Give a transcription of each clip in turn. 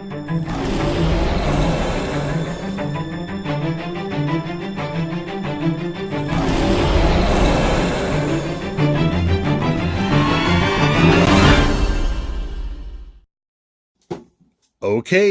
Okay,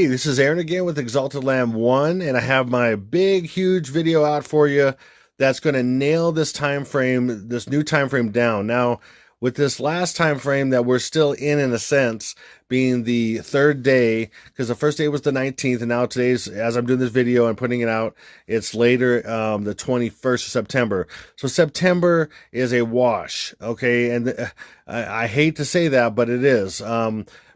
this is Aaron again with Exalted Lamb 1, and I have my big, huge video out for you that's going to nail this time frame, this new time frame down. Now, with this last time frame that we're still in a sense, being the third day, because the first day was the 19th, and now today's, as I'm doing this video and putting it out, it's later, the 21st of September. So September is a wash, okay? And I hate to say that, but it is.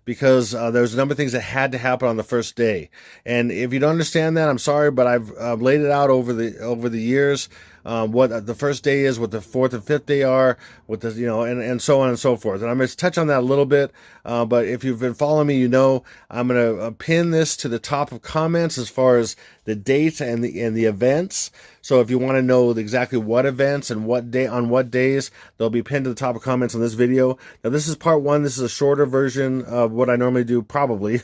Because there's a number of things that had to happen on the first day, and if you don't understand that, I'm sorry, but I've laid it out over the years, what the first day is, what the fourth and fifth day are, what the and so on and so forth. And I'm going to touch on that a little bit, but if you've been following me, I'm going to pin this to the top of comments as far as the dates and the events. So if you want to know exactly what events and what day on what days, they'll be pinned to the top of comments on this video. Now this is part one. This is a shorter version of what I normally do, probably.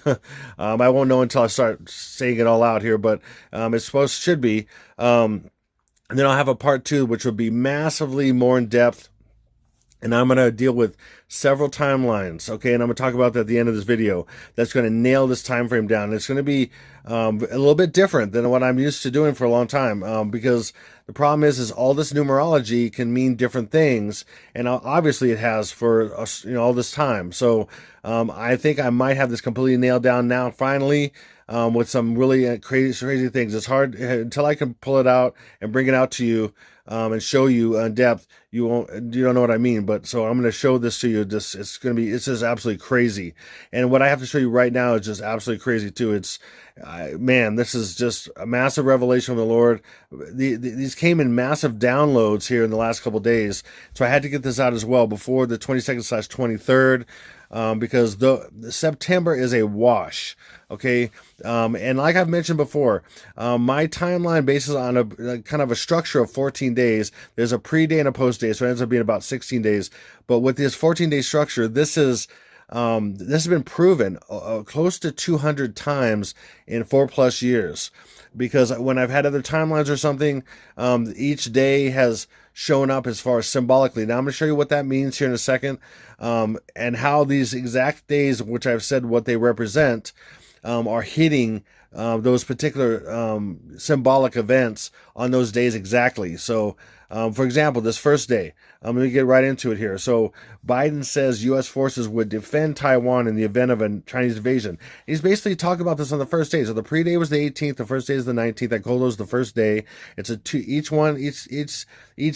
I won't know until I start saying it all out here, but should be. And then I'll have a part two, which will be massively more in depth. And I'm going to deal with several timelines, okay? And I'm going to talk about that at the end of this video. That's going to nail this time frame down. It's going to be a little bit different than what I'm used to doing for a long time, because the problem is all this numerology can mean different things, and obviously it has for us, all this time. So I think I might have this completely nailed down now, finally. With some really crazy things. It's hard until I can pull it out and bring it out to you and show you in depth. You don't know what I mean, but so I'm going to show this to you. It's just absolutely crazy. And what I have to show you right now is just absolutely crazy too. Man, this is just a massive revelation from the Lord. These came in massive downloads here in the last couple of days, so I had to get this out as well before the 22nd/23rd. Because the September is a wash, okay? And like I've mentioned before, my timeline bases on a kind of a structure of 14 days. There's a pre-day and a post-day, so it ends up being about 16 days. But with this 14-day structure, this has been proven close to 200 times in 4+ years. Because when I've had other timelines or something, each day has shown up as far as symbolically. Now I'm going to show you what that means here in a second, and how these exact days, which I've said what they represent, are hitting those particular symbolic events on those days exactly. So, for example, this first day, let me get right into it here. So Biden says U.S. forces would defend Taiwan in the event of a Chinese invasion. He's basically talking about this on the first day. So the pre-day was the 18th, the first day is the 19th. I call those the first day. It's each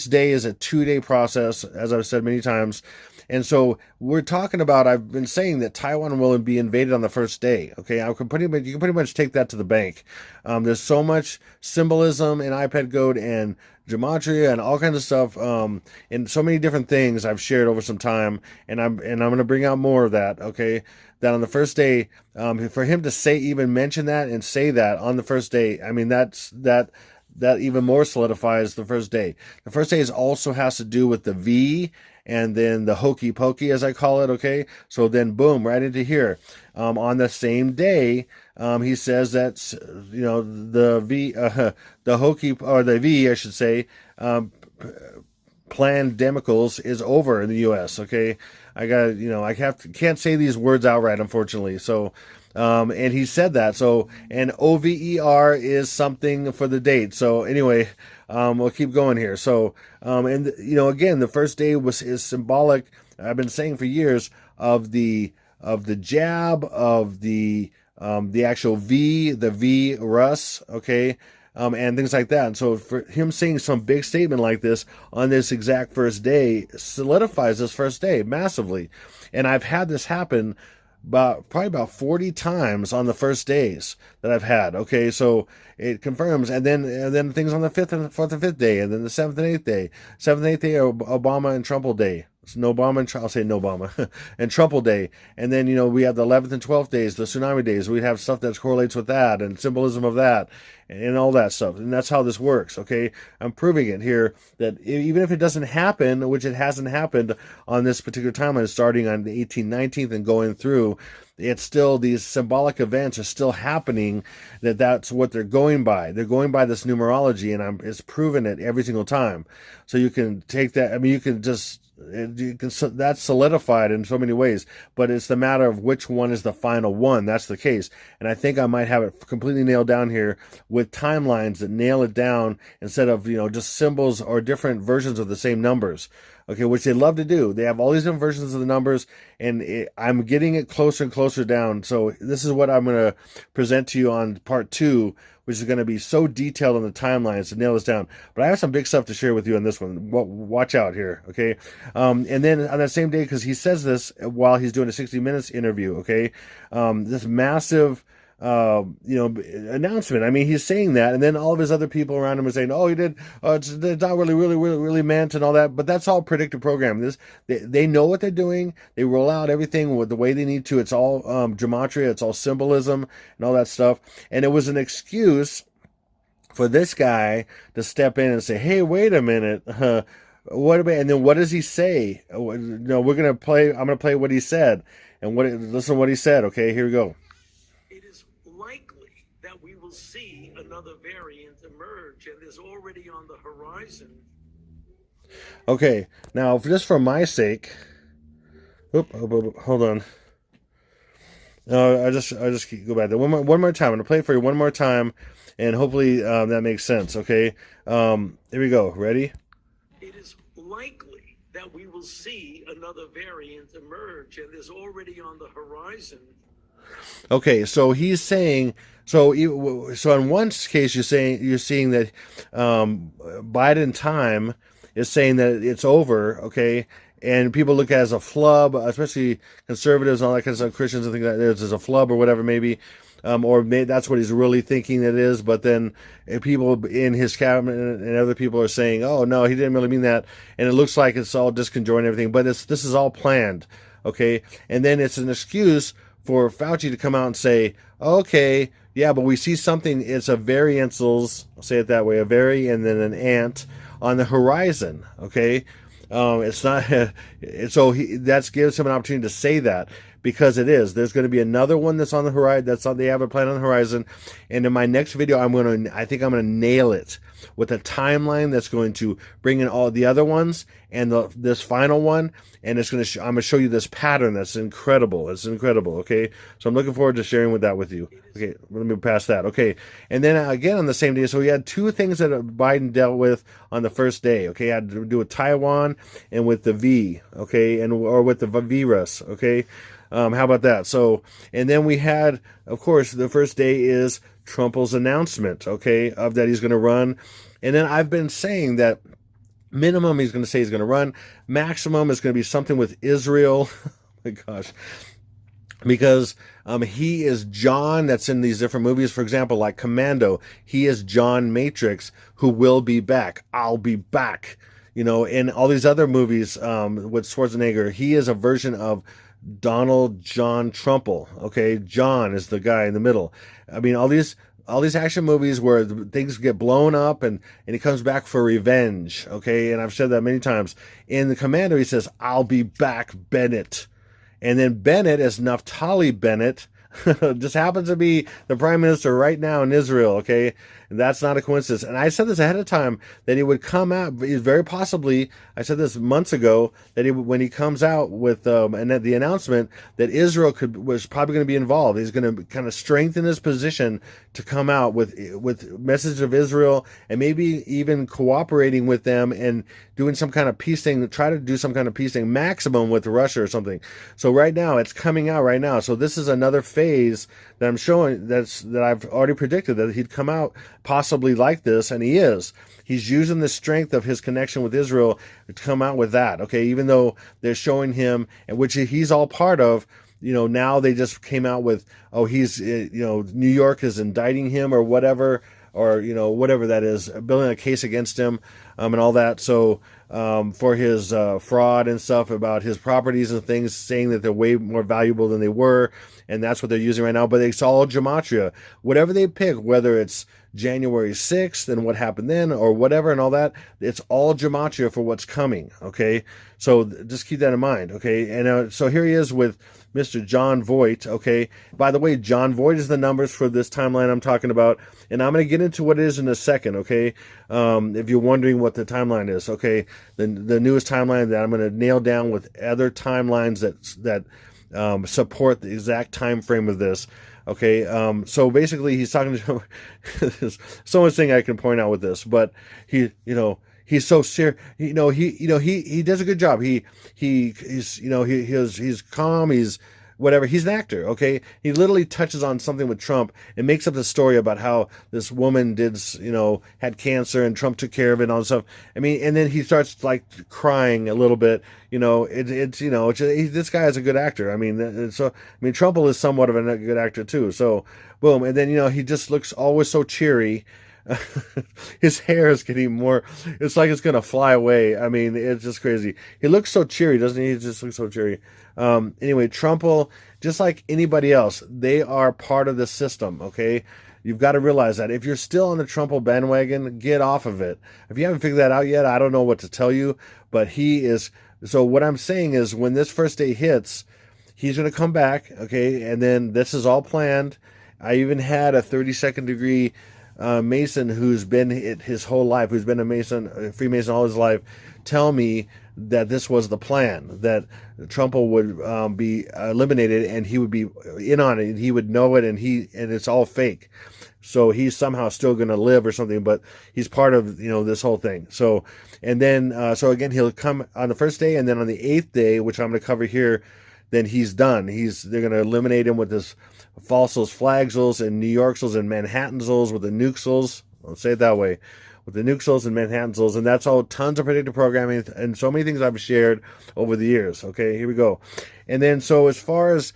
day is a 2-day process, as I've said many times. And so we're talking about, I've been saying that Taiwan will be invaded on the first day. Okay, you can pretty much take that to the bank. There's so much symbolism in iPad code and gematria and all kinds of stuff, and so many different things I've shared over some time, and I'm going to bring out more of that. Okay, that on the first day, for him to even mention that and say that on the first day, I mean that even more solidifies the first day. The first day also has to do with the V and then the hokey pokey, as I call it, okay? So then, boom, right into here. On the same day, he says that, the V, the hokey, or the V, I should say, pandemicals is over in the U.S., okay? Can't say these words outright, unfortunately. So, and he said that. So, and OVER is something for the date. So anyway, we'll keep going here. So, again, the first day is symbolic. I've been saying for years of the jab, of the actual V, the virus, okay, and things like that. And so for him saying some big statement like this on this exact first day solidifies this first day massively. And I've had this happen probably about 40 times on the first days that I've had. Okay, so it confirms, and then things on the 5th and 4th and 5th day, and then the 7th and 8th day. 7th and 8th day are Obama and Trump day. No Obama and I'll say no Obama and Trump day. And then, we have the 11th and 12th days, the tsunami days. We'd have stuff that correlates with that and symbolism of that. and all that stuff. And that's how this works, okay? I'm proving it here that even if it doesn't happen, which it hasn't happened on this particular timeline, starting on the 1819th and going through, it's still, these symbolic events are still happening, that's what they're going by. They're going by this numerology, and it's proven it every single time. So you can take that, I mean, you can that's solidified in so many ways, but it's the matter of which one is the final one. That's the case. And I think I might have it completely nailed down here with timelines that nail it down instead of, just symbols or different versions of the same numbers. Okay, which they love to do. They have all these different versions of the numbers, and I'm getting it closer and closer down. So this is what I'm going to present to you on part 2, which is going to be so detailed on the timelines to nail this down. But I have some big stuff to share with you on this one. Watch out here, okay? And then on that same day, because he says this while he's doing a 60 Minutes interview, okay? This massive announcement. I mean, he's saying that, and then all of his other people around him are saying, "Oh, he did. It's not really meant," and all that. But that's all predictive programming. They know what they're doing. They roll out everything with the way they need to. It's all gematria. It's all symbolism and all that stuff. And it was an excuse for this guy to step in and say, "Hey, wait a minute." What about? And then what does he say? No, we're gonna play. I'm gonna play what he said, and listen to what he said. Okay, here we go. Likely that we will see another variant emerge, and is already on the horizon. Okay, now just for my sake, hold on. I just go back there one more time. I'm gonna play it for you one more time, and hopefully that makes sense. Okay, here we go. Ready? It is likely that we will see another variant emerge, and is already on the horizon. Okay, so he's saying, so in one case you're seeing that Biden time is saying that it's over, okay, and people look at it as a flub, especially conservatives and all that kind of stuff, Christians and things like that, as a flub or whatever, maybe, or maybe that's what he's really thinking it is. But then people in his cabinet and other people are saying, "Oh no, he didn't really mean that," and it looks like it's all disconjoined and everything, but this is all planned, okay, and then it's an excuse for Fauci to come out and say, "Okay, yeah, but we see something, it's a variancels," I'll say it that way, a vari and then an ant on the horizon, okay? It's not, so that gives him an opportunity to say that, because it is. There's going to be another one that's on the horizon, they have a plan on the horizon, and in my next video, I think I'm going to nail it with a timeline that's going to bring in all the other ones and this final one, and I'm going to show you this pattern that's incredible. It's incredible, okay? So I'm looking forward to sharing that with you. Okay, let me pass that. Okay, and then again on the same day, so we had 2 things that Biden dealt with on the first day, okay? I had to do with Taiwan and with the V, okay, or with the virus, okay? How about that? So, and then we had, of course, the first day is Trump's announcement, okay, of that he's going to run. And then I've been saying that minimum he's going to say he's going to run. Maximum is going to be something with Israel. Oh my gosh. Because he is John that's in these different movies. For example, like Commando, he is John Matrix, who will be back. I'll be back. In all these other movies with Schwarzenegger, he is a version of Donald John Trumple. Okay, John is the guy in the middle. I mean, all these action movies where things get blown up and he comes back for revenge. Okay, and I've said that many times. In the Commando, he says, "I'll be back, Bennett," and then Bennett is Naftali Bennett. Just happens to be the prime minister right now in Israel, okay? And that's not a coincidence. And I said this ahead of time, that he would come out, very possibly, I said this months ago, that when he comes out with and the announcement that Israel was probably going to be involved. He's going to kind of strengthen his position to come out with message of Israel, and maybe even cooperating with them and doing some kind of peace thing, try to do some kind of peace thing, maximum with Russia or something. So right now, it's coming out right now. So this is another phase that I'm showing that I've already predicted that he'd come out possibly like this, and he is. He's using the strength of his connection with Israel to come out with that, okay? Even though they're showing him, and which he's all part of, now they just came out with, oh, he's, New York is indicting him or whatever, or, whatever that is, building a case against him. and all that. So for his fraud and stuff about his properties and things, saying that they're way more valuable than they were, and that's what they're using right now. But it's all gematria. Whatever they pick, whether it's January 6th and what happened then or whatever and all that, it's all gematria for what's coming, okay? So just keep that in mind, okay? And so here he is with Mr. John Voight, okay? By the way, John Voight is the numbers for this timeline I'm talking about, and I'm going to get into what it is in a second, okay? If you're wondering what the timeline is, okay? The newest timeline that I'm going to nail down with other timelines that support the exact time frame of this. Okay, so basically he's talking to there's so much thing I can point out with this, but he's so serious. He does a good job. He's calm. He's whatever. He's an actor. Okay, he literally touches on something with Trump and makes up the story about how this woman had cancer and Trump took care of it and all this stuff. I mean, and then he starts like crying a little bit. This guy is a good actor. I mean, Trump is somewhat of a good actor too. So boom, and then he just looks always so cheery. His hair is getting more, it's like it's gonna fly away. I mean, it's just crazy. He looks so cheery, doesn't he? He just looks so cheery. Anyway, Trump, just like anybody else, they are part of the system, okay? You've got to realize that. If you're still on the Trump bandwagon, get off of it. If you haven't figured that out yet, I don't know what to tell you, but he is. So what I'm saying is when this first day hits, he's going to come back, okay? And then this is all planned. I even had a 32nd degree Mason who's been it his whole life, who's been a Freemason all his life, tell me that this was the plan, that Trump would be eliminated and he would be in on it and he would know it and it's all fake. So he's somehow still going to live or something, but he's part of this whole thing. So and then so again he'll come on the first day, and then on the 8th day, which I'm going to cover here, then he's done. They're going to eliminate him with this falsels, flagsels, and New Yorksels and Manhattansels with the nukesels. I'll say it that way. With the nukesels and Manhattansels, and that's all tons of predictive programming and so many things I've shared over the years. Okay, here we go. And then so as far as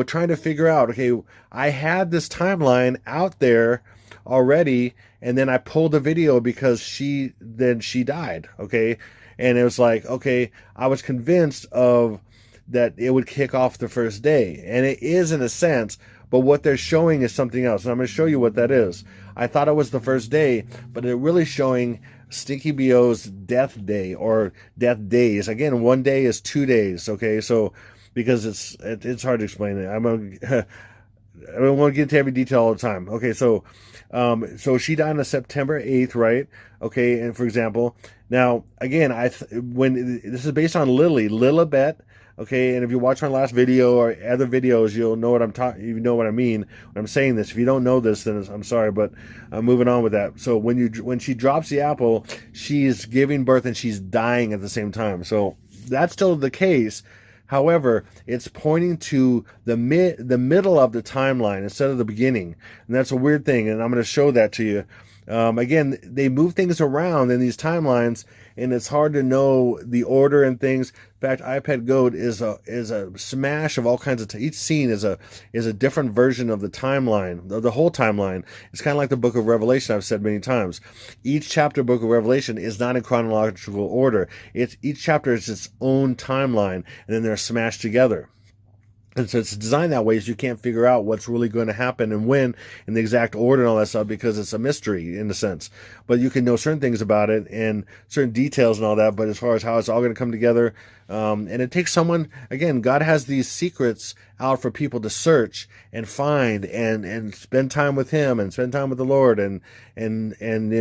trying to figure out, okay, I had this timeline out there already, and then I pulled the video because she died. Okay, and it was like, okay, I was convinced of that it would kick off the first day, and it is in a sense, but what they're showing is something else, and I'm going to show you what that is. I thought it was the first day, but they're really showing Stinky BO's death day or death days. Again, one day is 2 days, okay? So because it's hard to explain it. I don't want to get into every detail all the time. Okay, so she died on September 8th, right? Okay, and for example, now again, when this is based on Lilibet. Okay, and if you watch my last video or other videos, you'll know what I'm talking. You know what I mean when I'm saying this. If you don't know this, then I'm sorry, but I'm moving on with that. So when she drops the apple, she's giving birth and she's dying at the same time. So that's still the case. However, it's pointing to the middle of the timeline instead of the beginning, and that's a weird thing. And I'm going to show that to you. Again, they move things around in these timelines, and it's hard to know the order and things. In fact, iPad Goat is a smash of all kinds of. Each scene is a different version of the timeline, of the whole timeline. It's kind of like the Book of Revelation. I've said many times. Each chapter, Book of Revelation, is not in chronological order. Each chapter is its own timeline, and then they're smashed together. And so it's designed that way so you can't figure out what's really going to happen and when in the exact order and all that stuff, because it's a mystery in a sense. But you can know certain things about it and certain details and all that. But as far as how it's all going to come together, and it takes someone, again, God has these secrets out for people to search and find and spend time with Him and spend time with the Lord, and then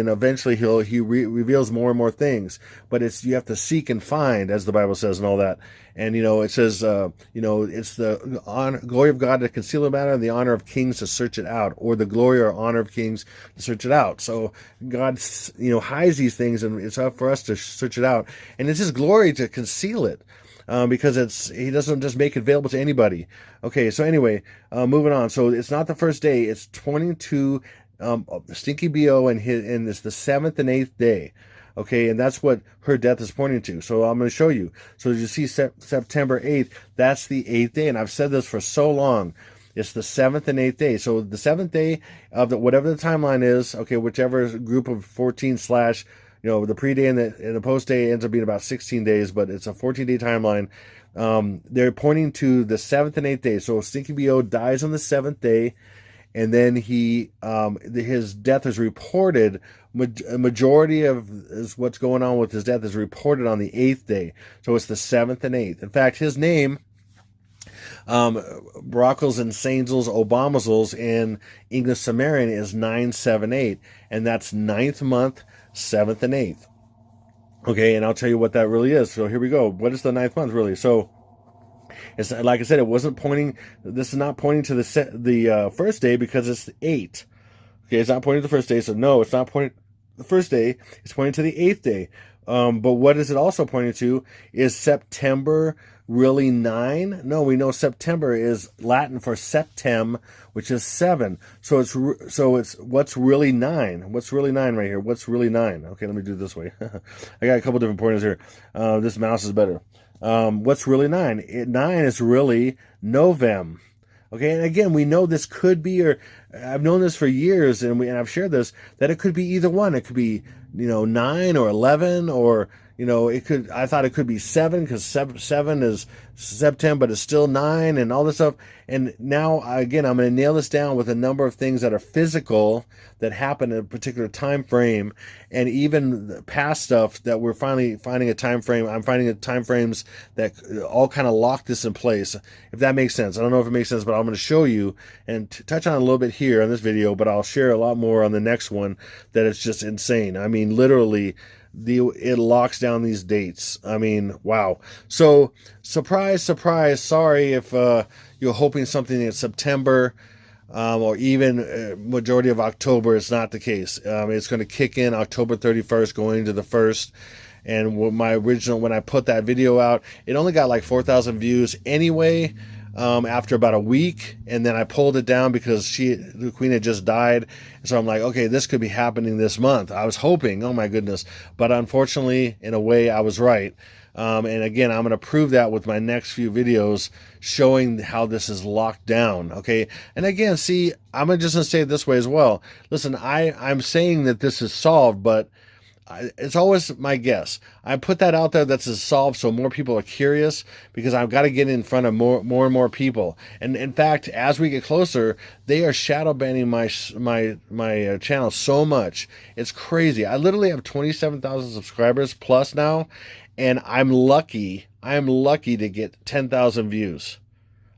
eventually He reveals more and more things. But you have to seek and find, as the Bible says, and all that. And it says it's the glory of God to conceal the matter, and the honor of kings to search it out, or the glory or honor of kings to search it out. So God hides these things, and it's up for us to search it out. And it's His glory to conceal it. Because He doesn't just make it available to anybody. Okay, so anyway, moving on. So it's not the first day. It's 22 Stinky BO, and it's the 7th and 8th day. Okay, and that's what her death is pointing to. So I'm going to show you. So you see September 8th, that's the 8th day. And I've said this for so long. It's the 7th and 8th day. So the 7th day of whatever the timeline is, okay, whichever group of 14 / the pre-day and the post-day ends up being about 16 days, but it's a 14-day timeline. They're pointing to the 7th and 8th day. So Stinky BO dies on the 7th day, and then his death is reported. A majority of is what's going on with his death is reported on the 8th day. So it's the 7th and 8th. In fact, his name, Brockles and Sainzels, Obamazels in English Sumerian is 978, and that's 9th month, 7th and 8th. Okay, and I'll tell you what that really is. So here we go. What is the 9th month really? So it's like I said, it wasn't pointing. This is not pointing to the first day because it's the 8th. Okay, it's not pointing to the first day. So no, it's not pointing to the first day. It's pointing to the 8th day. But what is it also pointing to? Is September really 9? No, we know September is Latin for septem, which is 7. So it's what's really 9? What's really 9 right here? What's really 9? Okay, let me do it this way. I got a couple different pointers here. This mouse is better. What's really 9? 9 is really Novem. Okay, and again, we know this could be, or I've known this for years, and I've shared this, that it could be either one. It could be, 9 or 11, or, I thought it could be 7, because 7 is September, but it's still 9, and all this stuff. And now, again, I'm going to nail this down with a number of things that are physical, that happen in a particular time frame, and even the past stuff that we're finally finding a time frame. I'm finding time frames that all kind of lock this in place, if that makes sense. I don't know if it makes sense, but I'm going to show you and touch on a little bit here on this video, but I'll share a lot more on the next one, that it's just insane. I mean, literally, it locks down these dates. I mean, wow. So, surprise, surprise. Sorry if you're hoping something in September, or even majority of October. It's not the case. It's going to kick in October 31st, going to the 1st. And when I put that video out, it only got like 4,000 views anyway. After about a week, and then I pulled it down because the queen had just died. So I'm like, okay, this could be happening this month. I was hoping, oh my goodness, but unfortunately, in a way, I was right. And again, I'm going to prove that with my next few videos, showing how this is locked down. Okay, and again, see, I'm just going to say it this way as well. Listen, I'm saying that this is solved, but it's always my guess. I put that out there that's solved so more people are curious, because I've got to get in front of more and more people. And in fact, as we get closer, they are shadow banning my channel so much. It's crazy. I literally have 27,000 subscribers plus now, and I'm lucky. I am lucky to get 10,000 views.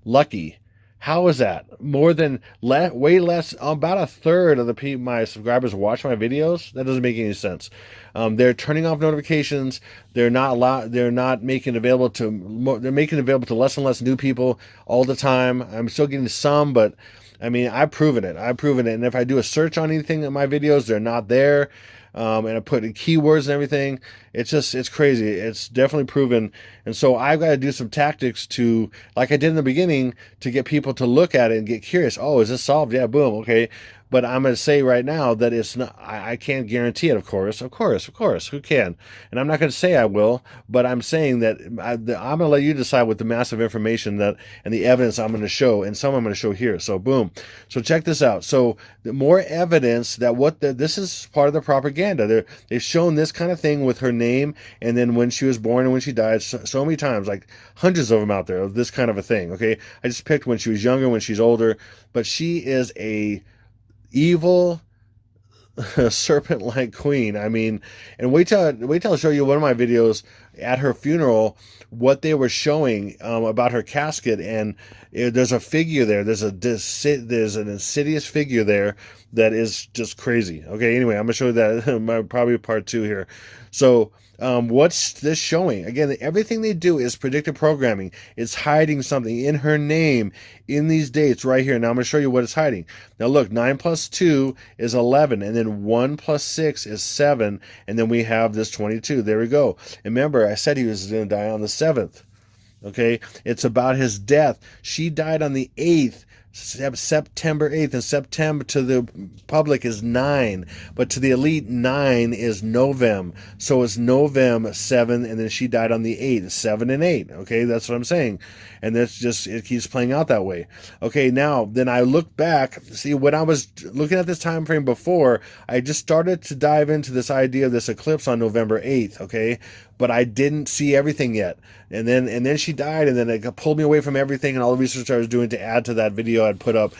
Lucky. How is that? Way less, about a third of my subscribers watch my videos. That doesn't make any sense. They're turning off notifications. They're not making it available to. They're making it available to less and less new people all the time. I'm still getting some, but I mean, I've proven it. And if I do a search on anything in my videos, they're not there. And I put in keywords and everything. It's crazy. It's definitely proven. And so I've got to do some tactics to, like I did in the beginning, to get people to look at it and get curious. Oh, is this solved? Yeah, boom. Okay. But I'm going to say right now that it's not, I can't guarantee it, of course. Who can? And I'm not going to say I will, but I'm saying that I'm going to let you decide with the massive information and the evidence I'm going to show, and some I'm going to show here. So boom. So check this out. So the more evidence that this is part of the propaganda. They've shown this kind of thing with her name, and then when she was born and when she died, so many times, like hundreds of them out there of this kind of a thing. Okay. I just picked when she was younger, when she's older, but she is a evil serpent-like queen. I mean, and wait till I show you one of my videos at her funeral, what they were showing about her casket, and there's a figure there. There's an insidious figure there that is just crazy. Okay, anyway, I'm gonna show you that probably part 2 here. So what's this showing? Again, everything they do is predictive programming. It's hiding something in her name, in these dates right here. Now I'm going to show you what it's hiding. Now look, 9 plus 2 is 11, and then 1 plus 6 is 7, and then we have this 22. There we go. And remember, I said he was going to die on the 7th. Okay, it's about his death. She died on the 8th. September 8th, and September to the public is 9, but to the elite 9 is Novem. So it's Novem 7, and then she died on the 8th, 7 and 8. Okay, that's what I'm saying. And that's just, it keeps playing out that way. Okay, now then I look back, see when I was looking at this time frame before, I just started to dive into this idea of this eclipse on November 8th, okay? But I didn't see everything yet. And then she died, and then it pulled me away from everything and all the research I was doing to add to that video I'd put up,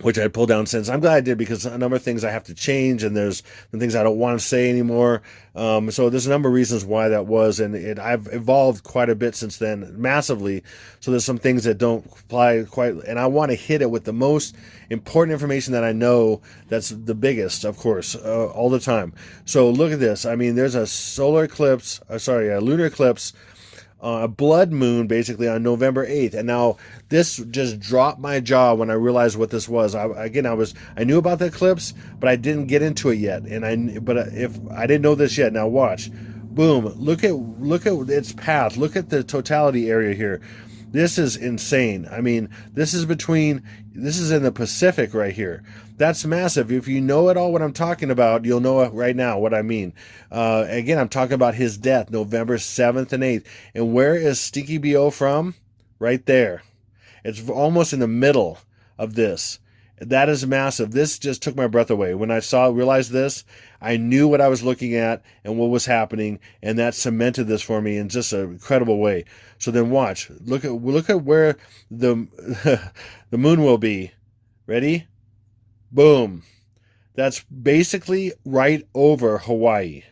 which I pulled down since. I'm glad I did, because a number of things I have to change, and there's the things I don't want to say anymore. So there's a number of reasons why that was, and I've evolved quite a bit since then, massively. So there's some things that don't apply quite, and I want to hit it with the most important information that I know, that's the biggest, of course, all the time. So look at this. I mean, there's a solar eclipse, a lunar eclipse, a blood moon, basically, on November 8th. And now this just dropped my jaw when I realized what this was. I knew about the eclipse, but I didn't get into it yet. But if I didn't know this yet, now watch. Boom. Look at its path. Look at the totality area here. This is insane. I mean, this is in the Pacific right here. That's massive. If you know at all what I'm talking about, you'll know right now what I mean. Again, I'm talking about his death, November 7th and 8th. And where is Stinky BO from? Right there. It's almost in the middle of this. That is massive. This just took my breath away. When I realized this, I knew what I was looking at and what was happening, and that cemented this for me in just an incredible way. So then watch. Look at where the the moon will be. Ready? Boom. That's basically right over Hawaii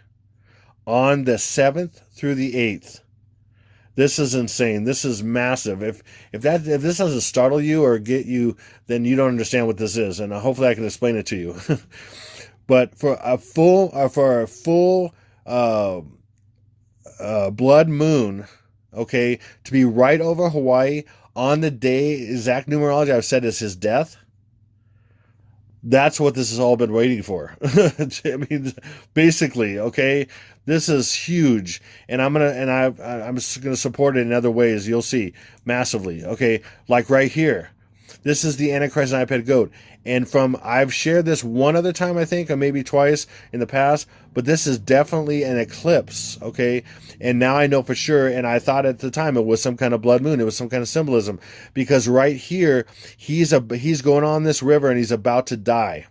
on the 7th through the 8th. This is insane. This is massive. If this doesn't startle you or get you, then you don't understand what this is, and hopefully I can explain it to you. But for a full blood moon, okay, to be right over Hawaii on the day, exact numerology I've said is his death. That's what this has all been waiting for. I mean, basically, okay. This is huge, and I'm just gonna support it in other ways. You'll see massively. Okay, like right here. This is the Antichrist and iPad goat. And I've shared this one other time, I think, or maybe twice in the past, but this is definitely an eclipse, okay? And now I know for sure, and I thought at the time it was some kind of blood moon. It was some kind of symbolism, because right here, he's going on this river and he's about to die.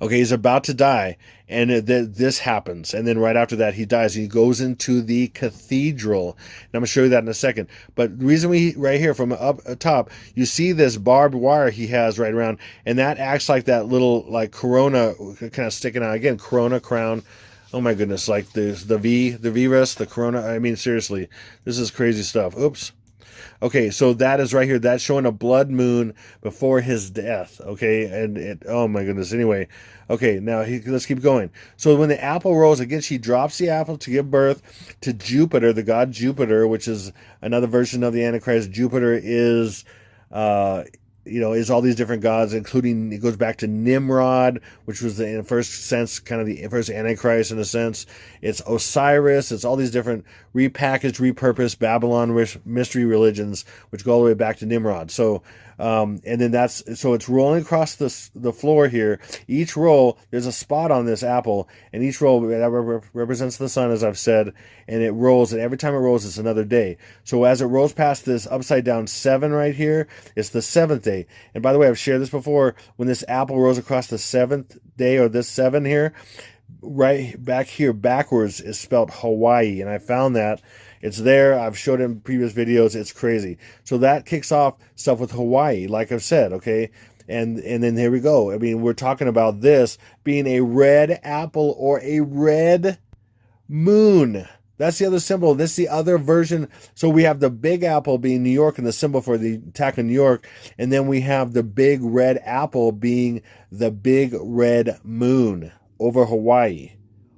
Okay, he's about to die, and this happens. And then right after that, he dies. He goes into the cathedral. And I'm going to show you that in a second. But the reason right here from up top, you see this barbed wire he has right around, and that acts like that little, like, corona kind of sticking out. Again, corona crown. Oh my goodness, like the virus, the corona. I mean, seriously, this is crazy stuff. Oops. Okay, so that is right here. That's showing a blood moon before his death. Okay, and oh my goodness. Anyway, okay, now let's keep going. So when the apple rolls, again, she drops the apple to give birth to Jupiter, the god Jupiter, which is another version of the Antichrist. Jupiter is is all these different gods, including, it goes back to Nimrod, which was in the first sense, kind of the first Antichrist in a sense. It's Osiris. It's all these different repackaged, repurposed Babylon mystery religions, which go all the way back to Nimrod. So, and then it's rolling across the floor here. Each roll, there's a spot on this apple, and each roll that represents the sun, as I've said, and it rolls, and every time it rolls, it's another day. So as it rolls past this upside down 7 right here, it's the 7th day. And by the way, I've shared this before. When this apple rolls across the 7th day, or this 7 here, right back here backwards is spelled Hawaii, and I found that. It's there. I've showed it in previous videos. It's crazy. So that kicks off stuff with Hawaii, like I've said, okay? And then here we go. I mean, we're talking about this being a red apple or a red moon. That's the other symbol. This is the other version. So we have the big apple being New York and the symbol for the attack on New York. And then we have the big red apple being the big red moon over Hawaii.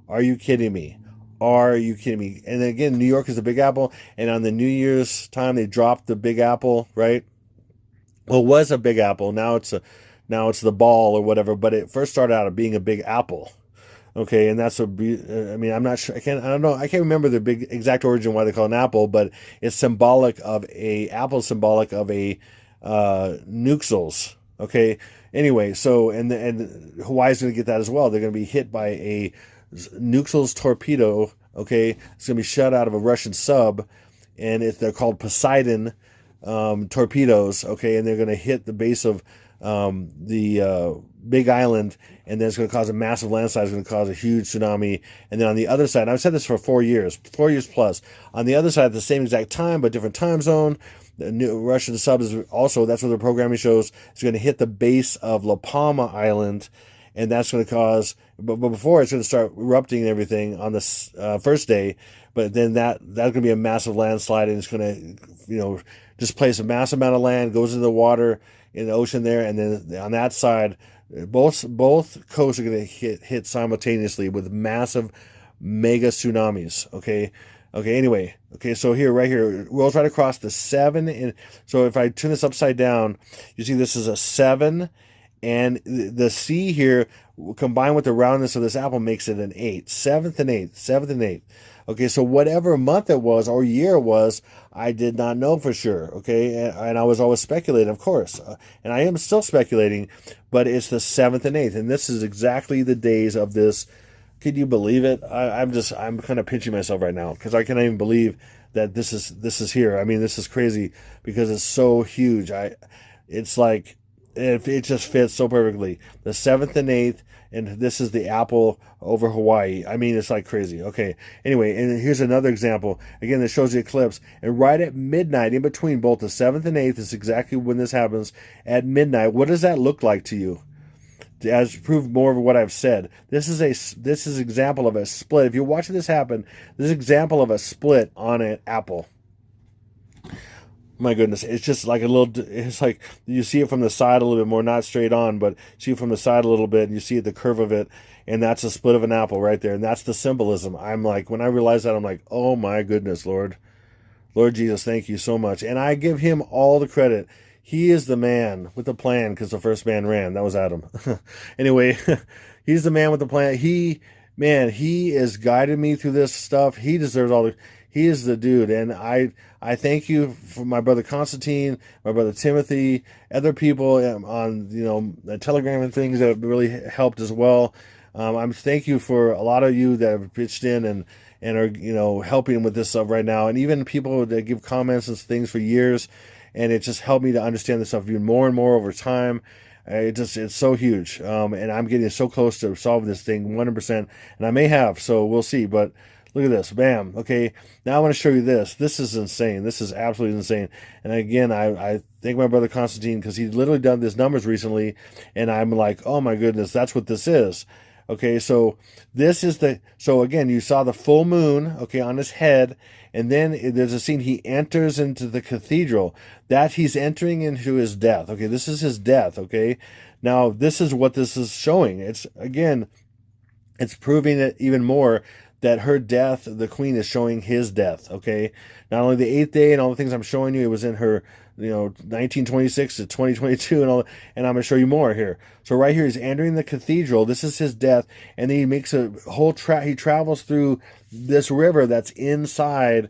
Are you kidding me? Are you kidding me? And again, New York is the big apple. And on the New Year's time, they dropped the big apple, right? Well, it was a big apple. Now it's the ball or whatever. But it first started out being a big apple. Okay, and that's I'm not sure. I don't know. I can't remember the big exact origin why they call it an apple, but it's symbolic of apple, symbolic of a Nuxels. Okay. Anyway, so and Hawaii's going to get that as well. They're going to be hit by a Nuxels torpedo. Okay, it's going to be shot out of a Russian sub, and they're called Poseidon torpedoes. Okay, and they're going to hit the base of the Big Island, and then it's going to cause a massive landslide. It's going to cause a huge tsunami. And then on the other side, I've said this for 4 years plus. On the other side, at the same exact time, but different time zone, the new Russian sub is also, that's what the programming shows, it's going to hit the base of La Palma Island, and that's going to cause, but before it's going to start erupting and everything on the first day, but then that's going to be a massive landslide, and it's going to, displace a massive amount of land, goes into the water in the ocean there, and then on that side, both coasts are going to hit simultaneously with massive mega tsunamis. Anyway, so right here, rolls right across the 7, and so if I turn this upside down, you see this is a 7, and the C here combined with the roundness of this apple makes it an 8. 7th and 8th. Okay, so whatever month it was or year it was, I did not know for sure. Okay, and I was always speculating, of course, and I am still speculating, but it's the 7th and 8th, and this is exactly the days of this. Can you believe it? I'm kind of pinching myself right now because I cannot even believe that this is here. I mean, this is crazy because it's so huge. It's like it just fits so perfectly. The 7th and 8th, and this is the apple over Hawaii. I mean, it's like crazy. Okay. Anyway, and here's another example. Again, that shows the eclipse. And right at midnight, in between both the 7th and 8th, is exactly when this happens. At midnight, what does that look like to you? As prove more of what I've said. This is example of a split. If you're watching this happen, this is example of a split on an apple. My goodness, it's just like it's like you see it from the side a little bit more, not straight on, but see it from the side a little bit, and you see the curve of it, and that's a split of an apple right there, and that's the symbolism. I'm like, when I realize that, I'm like, oh my goodness, Lord Jesus, thank you so much. And I give him all the credit. He is the man with the plan, because the first man ran. That was Adam. Anyway, he's the man with the plan. He has guided me through this stuff. He deserves all the... He is the dude, and I thank you for my brother Constantine, my brother Timothy, other people on the Telegram and things that have really helped as well. I'm thank you for a lot of you that have pitched in and are helping with this stuff right now, and even people that give comments and things for years, and it just helped me to understand this stuff even more and more over time. It's so huge, and I'm getting so close to solving this thing 100%, and I may have, so we'll see, but. Look at this. Bam. Okay. Now I want to show you this. This is insane. This is absolutely insane. And again, I thank my brother Constantine because he's literally done these numbers recently. And I'm like, oh my goodness, that's what this is. Okay. So this is so again, you saw the full moon, okay, on his head. And then there's a scene. He enters into the cathedral that he's entering into his death. Okay. This is his death. Okay. Now this is what this is showing. It's proving it even more that her death, the queen, is showing his death, okay? Not only the 8th day and all the things I'm showing you, it was in her, 1926 to 2022 and all, and I'm going to show you more here. So right here, he's entering the cathedral. This is his death, and then he makes a whole he travels through this river that's inside,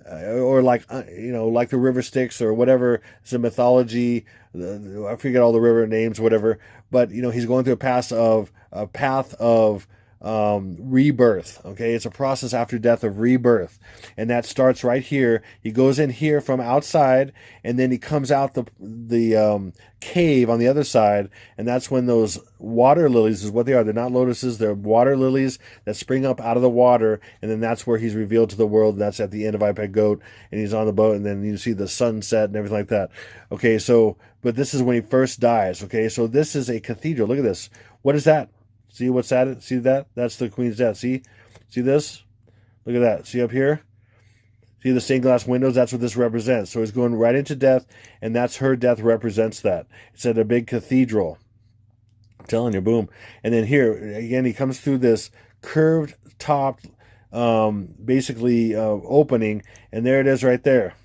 or like the river Styx or whatever. It's a mythology. I forget all the river names, whatever. But he's going through a path of rebirth. Okay, it's a process after death of rebirth, and that starts right here. He goes in here from outside, and then he comes out the cave on the other side, and that's when those water lilies is what they are. They're not lotuses, they're water lilies that spring up out of the water, and then that's where he's revealed to the world. And that's at the end of iPad Goat, and he's on the boat, and then you see the sunset and everything like that. Okay, so but this is when he first dies. Okay, so this is a cathedral. Look at this. What is that? See what's at it? See that? That's the queen's death. See this? Look at that. See up here? See the stained glass windows? That's what this represents. So he's going right into death, and that's her death represents that. It's at a big cathedral. I'm telling you, boom. And then here, again, he comes through this curved top, basically opening, and there it is right there.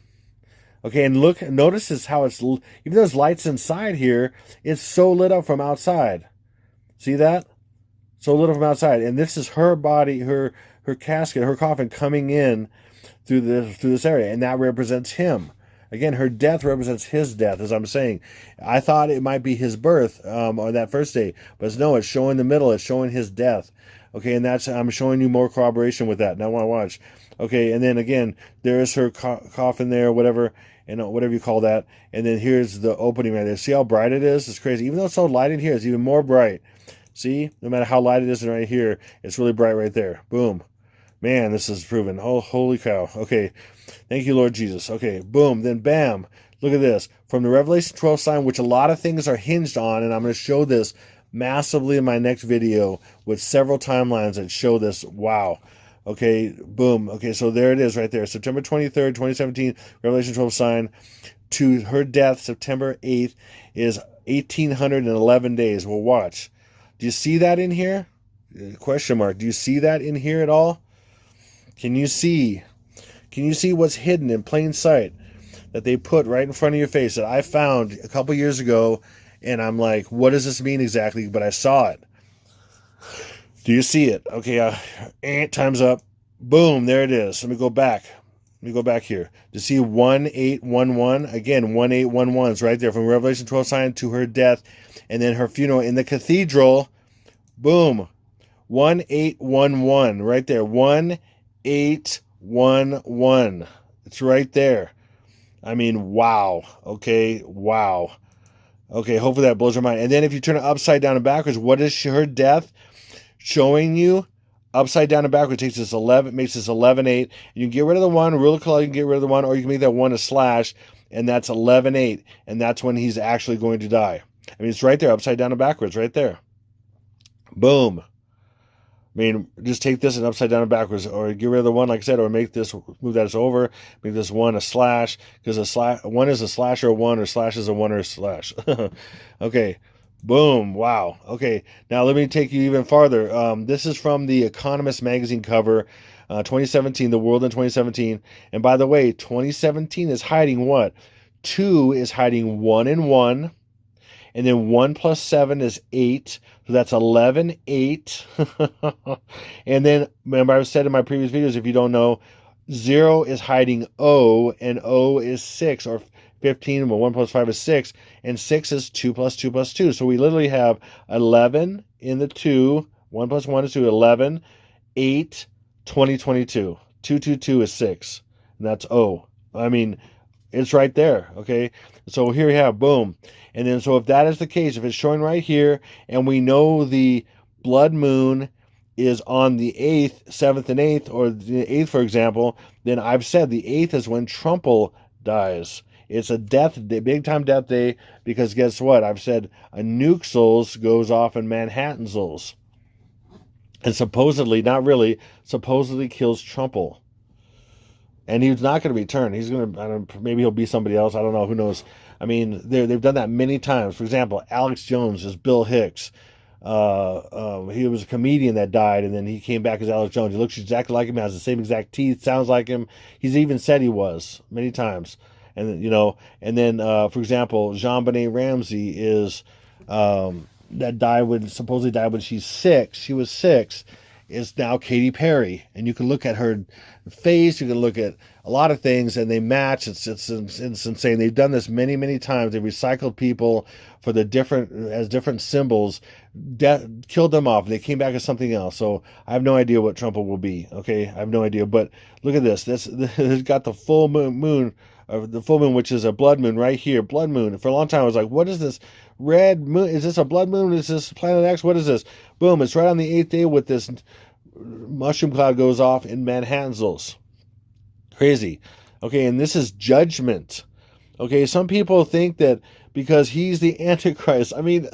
Okay, and notice how it's, even though there's lights inside here, it's so lit up from outside. See that? So lit up from outside, and this is her body, her casket, her coffin coming in through this area, and that represents him. Again, her death represents his death, as I'm saying. I thought it might be his birth on that first day, but no, it's showing the middle. It's showing his death. Okay, and I'm showing you more corroboration with that. Now I want to watch. Okay, and then again, there is her coffin there, whatever, and whatever you call that. And then here's the opening right there. See how bright it is? It's crazy. Even though it's so light in here, it's even more bright. See, no matter how light it is right here, it's really bright right there. Boom. Man, this is proven. Oh, holy cow. Okay. Thank you, Lord Jesus. Okay. Boom. Then bam. Look at this. From the Revelation 12 sign, which a lot of things are hinged on, and I'm going to show this massively in my next video with several timelines that show this. Wow. Okay. Boom. Okay. So there it is right there. September 23rd, 2017, Revelation 12 sign. To her death, September 8th, is 1,811 days. Well, watch. Do you see that in here? Question mark. Do you see that in here at all? Can you see what's hidden in plain sight that they put right in front of your face that I found a couple years ago, and I'm like, what does this mean exactly? But I saw it. Do you see it? Okay, time's up. Boom, there it is. Let me go back. Here. To see 1811, again, 1811 is right there from Revelation 12 sign to her death, and then her funeral in the cathedral. Boom. 1811, right there. 1811. It's right there. I mean, wow. Okay, wow. Okay, hopefully that blows your mind. And then if you turn it upside down and backwards, what is her death showing you? Upside down and backwards makes this 11:8. You can get rid of the 1, real close, you can get rid of the 1, or you can make that 1 a slash, and that's 11:8. And that's when he's actually going to die. I mean, it's right there, upside down and backwards, right there. Boom. I mean, just take this and upside down and backwards, or get rid of the 1, like I said, or move that over, make this 1 a slash, because 1 is a slash or a 1, or slash is a 1 or a slash. Okay, boom, wow. Okay, now let me take you even farther. This is from the Economist magazine cover, 2017, The World in 2017. And by the way, 2017 is hiding what? 2 is hiding 1 and 1. And then 1 plus 7 is 8. So that's 11:8. And then, remember I've said in my previous videos, if you don't know, 0 is hiding O, and O is 6, or 15. Well, 1 plus 5 is 6. And 6 is 2 plus 2 plus 2. So we literally have 11 in the 2. 1 plus 1 is 2. 11, 8, 2022. 222 is 6. And that's O. I mean, it's right there, okay? So here we have, boom. And then, so if that is the case, if it's showing right here, and we know the blood moon is on the 8th, 7th, and 8th, or the 8th, for example, then I've said the 8th is when Trumple dies. It's a death day, big time death day, because guess what? I've said a nuke goes off in Manhattan's. And supposedly, not really, supposedly kills Trumple. And he's not going to return. He's going to, maybe he'll be somebody else. I don't know. Who knows? I mean, they've done that many times. For example, Alex Jones is Bill Hicks. He was a comedian that died, and then he came back as Alex Jones. He looks exactly like him, has the same exact teeth, sounds like him. He's even said he was many times. And, and then, for example, JonBenet Ramsey is, supposedly died when she's 6. She was 6. Is now Katy Perry, and you can look at her face, you can look at a lot of things, and they match. It's insane. They've done this many times. They've recycled people for the different symbols, killed them off. They came back as something else. So I have no idea what Trump will be. Okay, I have no idea. But look at this. This has got the full moon, which is a blood moon right here. Blood moon. For a long time, I was like, what is this? Red moon? Is this a blood moon? Is this Planet X? What is this? Boom, it's right on the 8th day with this mushroom cloud goes off in Manhattan's. Crazy. Okay, and this is judgment. Okay, some people think that because he's the Antichrist. I mean,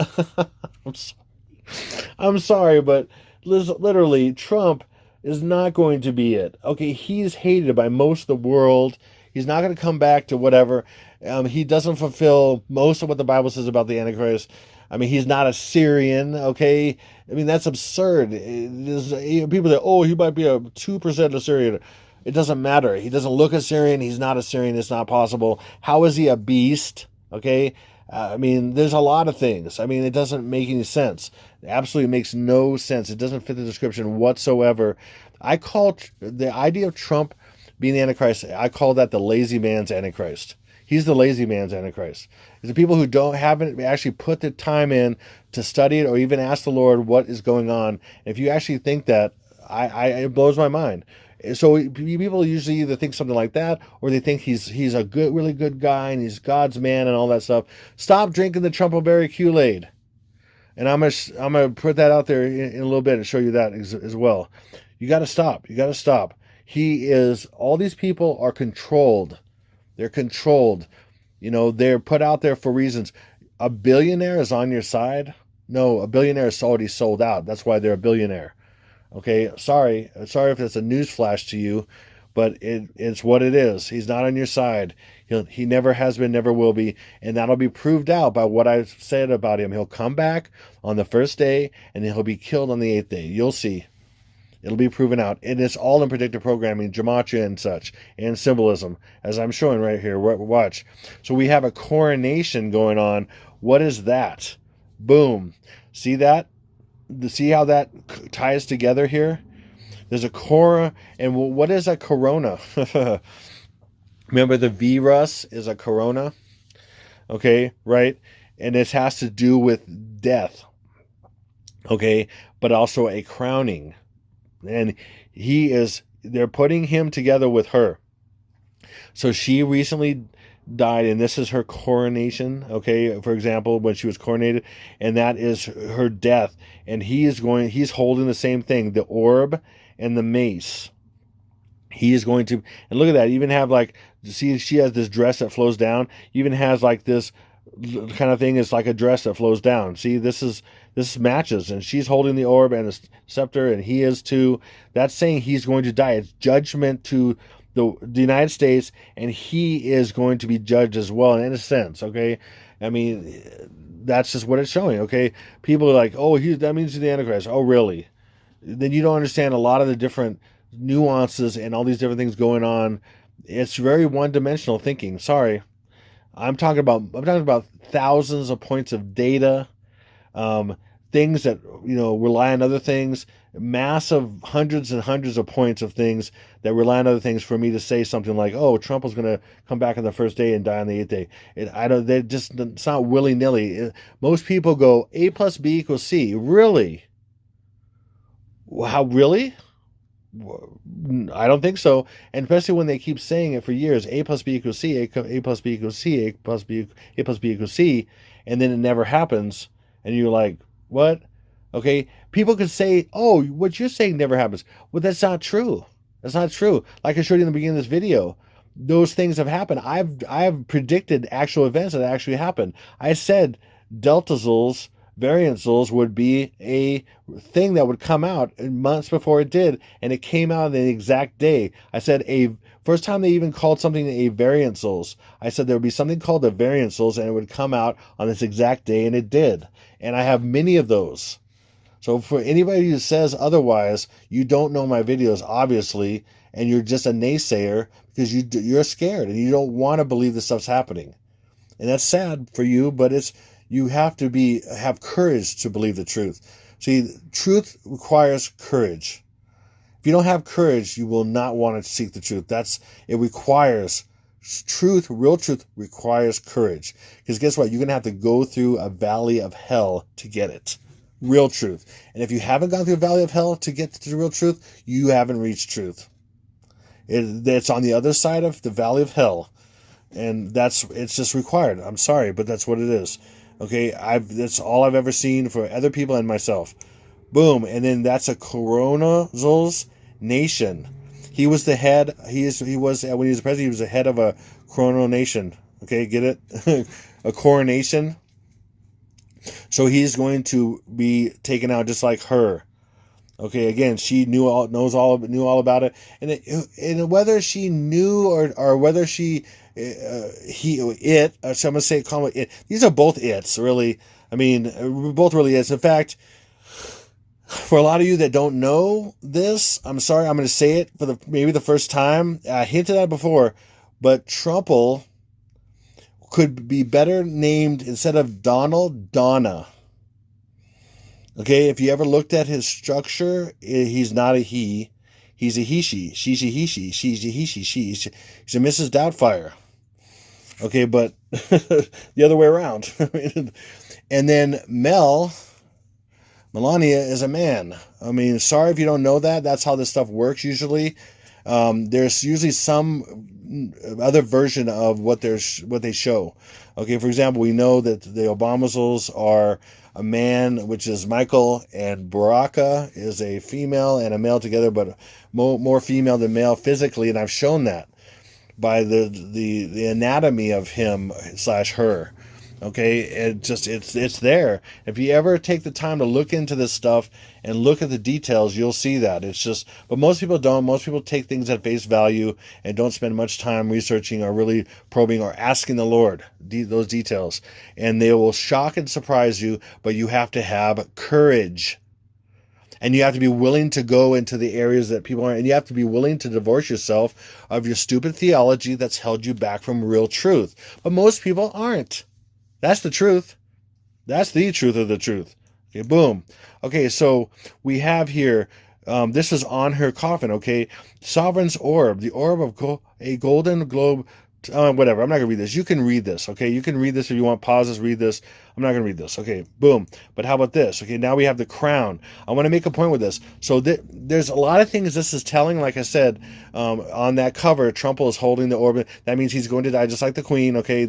I'm sorry, but literally, Trump is not going to be it. Okay, he's hated by most of the world. He's not going to come back to whatever. He doesn't fulfill most of what the Bible says about the Antichrist. I mean, he's not a Syrian, okay? I mean, that's absurd. People say, oh, he might be a 2% Assyrian. It doesn't matter. He doesn't look Assyrian. He's not Assyrian. It's not possible. How is he a beast, okay? I mean, there's a lot of things. I mean, it doesn't make any sense. It absolutely makes no sense. It doesn't fit the description whatsoever. I call the idea of Trump being the Antichrist, I call that the lazy man's Antichrist. He's the lazy man's Antichrist. It's the people who haven't actually put the time in to study it or even ask the Lord what is going on. If you actually think that, it blows my mind. So people usually either think something like that, or they think he's a good, really good guy, and he's God's man and all that stuff. Stop drinking the Trumpleberry Kool-Aid. And I'm gonna put that out there in a little bit and show you that as well. You got to stop. You got to stop. All these people are controlled. They're controlled. They're put out there for reasons. A billionaire is on your side. No, a billionaire is already sold out. That's why they're a billionaire. Okay, sorry if it's a news flash to you, but it's what it is. He's not on your side. He never has been, never will be, and that'll be proved out by what I said about him. He'll come back on the first day, and he'll be killed on the 8th day. You'll see. It'll be proven out. And it's all in predictive programming, gematria and such, and symbolism, as I'm showing right here. Watch. So we have a coronation going on. What is that? Boom. See that? See how that ties together here? There's a corona, and what is a corona? Remember, the virus is a corona? Okay, right? And this has to do with death. Okay, but also a crowning. And they're putting him together with her. So she recently died, and this is her coronation, okay, for example, when she was coronated, and that is her death. And he's holding the same thing, the orb and the mace. He is going to, and look at that, even have see, she has this dress that flows down, even has this kind of thing, is like a dress that flows down. See, this matches, and she's holding the orb and the scepter, and he is too. That's saying he's going to die. It's judgment to the United States, and he is going to be judged as well, in a sense, okay? I mean, that's just what it's showing, okay? People are like, oh, that means he's the Antichrist. Oh, really? Then you don't understand a lot of the different nuances and all these different things going on. It's very one-dimensional thinking. Sorry. I'm talking about thousands of points of data, things that rely on other things, massive hundreds and hundreds of points of things that rely on other things for me to say something like, "Oh, Trump was going to come back on the first day and die on the 8th day." It's not willy nilly. Most people go A plus B equals C. Really? How really? I don't think so, and especially when they keep saying it for years. A plus B equals C. A plus B equals C. A plus B equals C, and then it never happens, and you're like, what? Okay, people could say, oh, what you're saying never happens. Well, that's not true. That's not true. Like I showed you in the beginning of this video, those things have happened. I've predicted actual events that actually happened. I said delta zools, variant zools would be a thing that would come out months before it did, and it came out on the exact day. I said first time they even called something a variant zools. I said there would be something called a variant zools, and it would come out on this exact day, and it did. And I have many of those. So for anybody who says otherwise, you don't know my videos, obviously, and you're just a naysayer because you're scared and you don't want to believe this stuff's happening. And that's sad for you, but you have to have courage to believe the truth. See, truth requires courage. If you don't have courage, you will not want to seek the truth. It requires truth. Real truth requires courage. Because guess what? You're going to have to go through a valley of hell to get it. Real truth. And if you haven't gone through a valley of hell to get to the real truth, you haven't reached truth. It's on the other side of the valley of hell. And it's just required. I'm sorry, but that's what it is. Okay, that's all I've ever seen for other people and myself. Boom, and then that's a coronazol's nation. He was the head. When he was the president, he was the head of a coronal nation. Okay, get it? A coronation. So he's going to be taken out just like her. Okay, again, she knew all about it, and whether she knew or whether she. Or some say call it it. These are both its, really. I mean, both really its. In fact, for a lot of you that don't know this, I'm sorry, I'm going to say it for maybe the first time. I hinted at it before, but Trumple could be better named, instead of Donald, Donna. Okay, if you ever looked at his structure, he's not a he. He's a he, she. She's a he, she. She's a he, she. He's a Mrs. Doubtfire. Okay, but the other way around. And then Melania is a man. I mean, sorry if you don't know that. That's how this stuff works usually. There's usually some other version of what they show. Okay, for example, we know that the Obamazels are a man, which is Michael, and Baraka is a female and a male together, but more female than male physically, and I've shown that by the anatomy of him slash her. Okay, it's there. If you ever take the time to look into this stuff and look at the details, you'll see that. It's just, but most people don't. Most people take things at face value and don't spend much time researching or really probing or asking the Lord those details. And they will shock and surprise you, but you have to have courage. And you have to be willing to go into the areas that people aren't. And you have to be willing to divorce yourself of your stupid theology that's held you back from real truth. But most people aren't. That's the truth. That's the truth of the truth. Okay, boom. Okay, so we have here, this is on her coffin, okay? Sovereign's orb, the orb of a golden globe, whatever. I'm not going to read this. You can read this, okay? You can read this if you want. Pause this, read this. I'm not going to read this. Okay, boom. But how about this? Okay, now we have the crown. I want to make a point with this. So there's a lot of things this is telling. Like I said, on that cover, Trump is holding the orb. That means he's going to die just like the Queen, okay?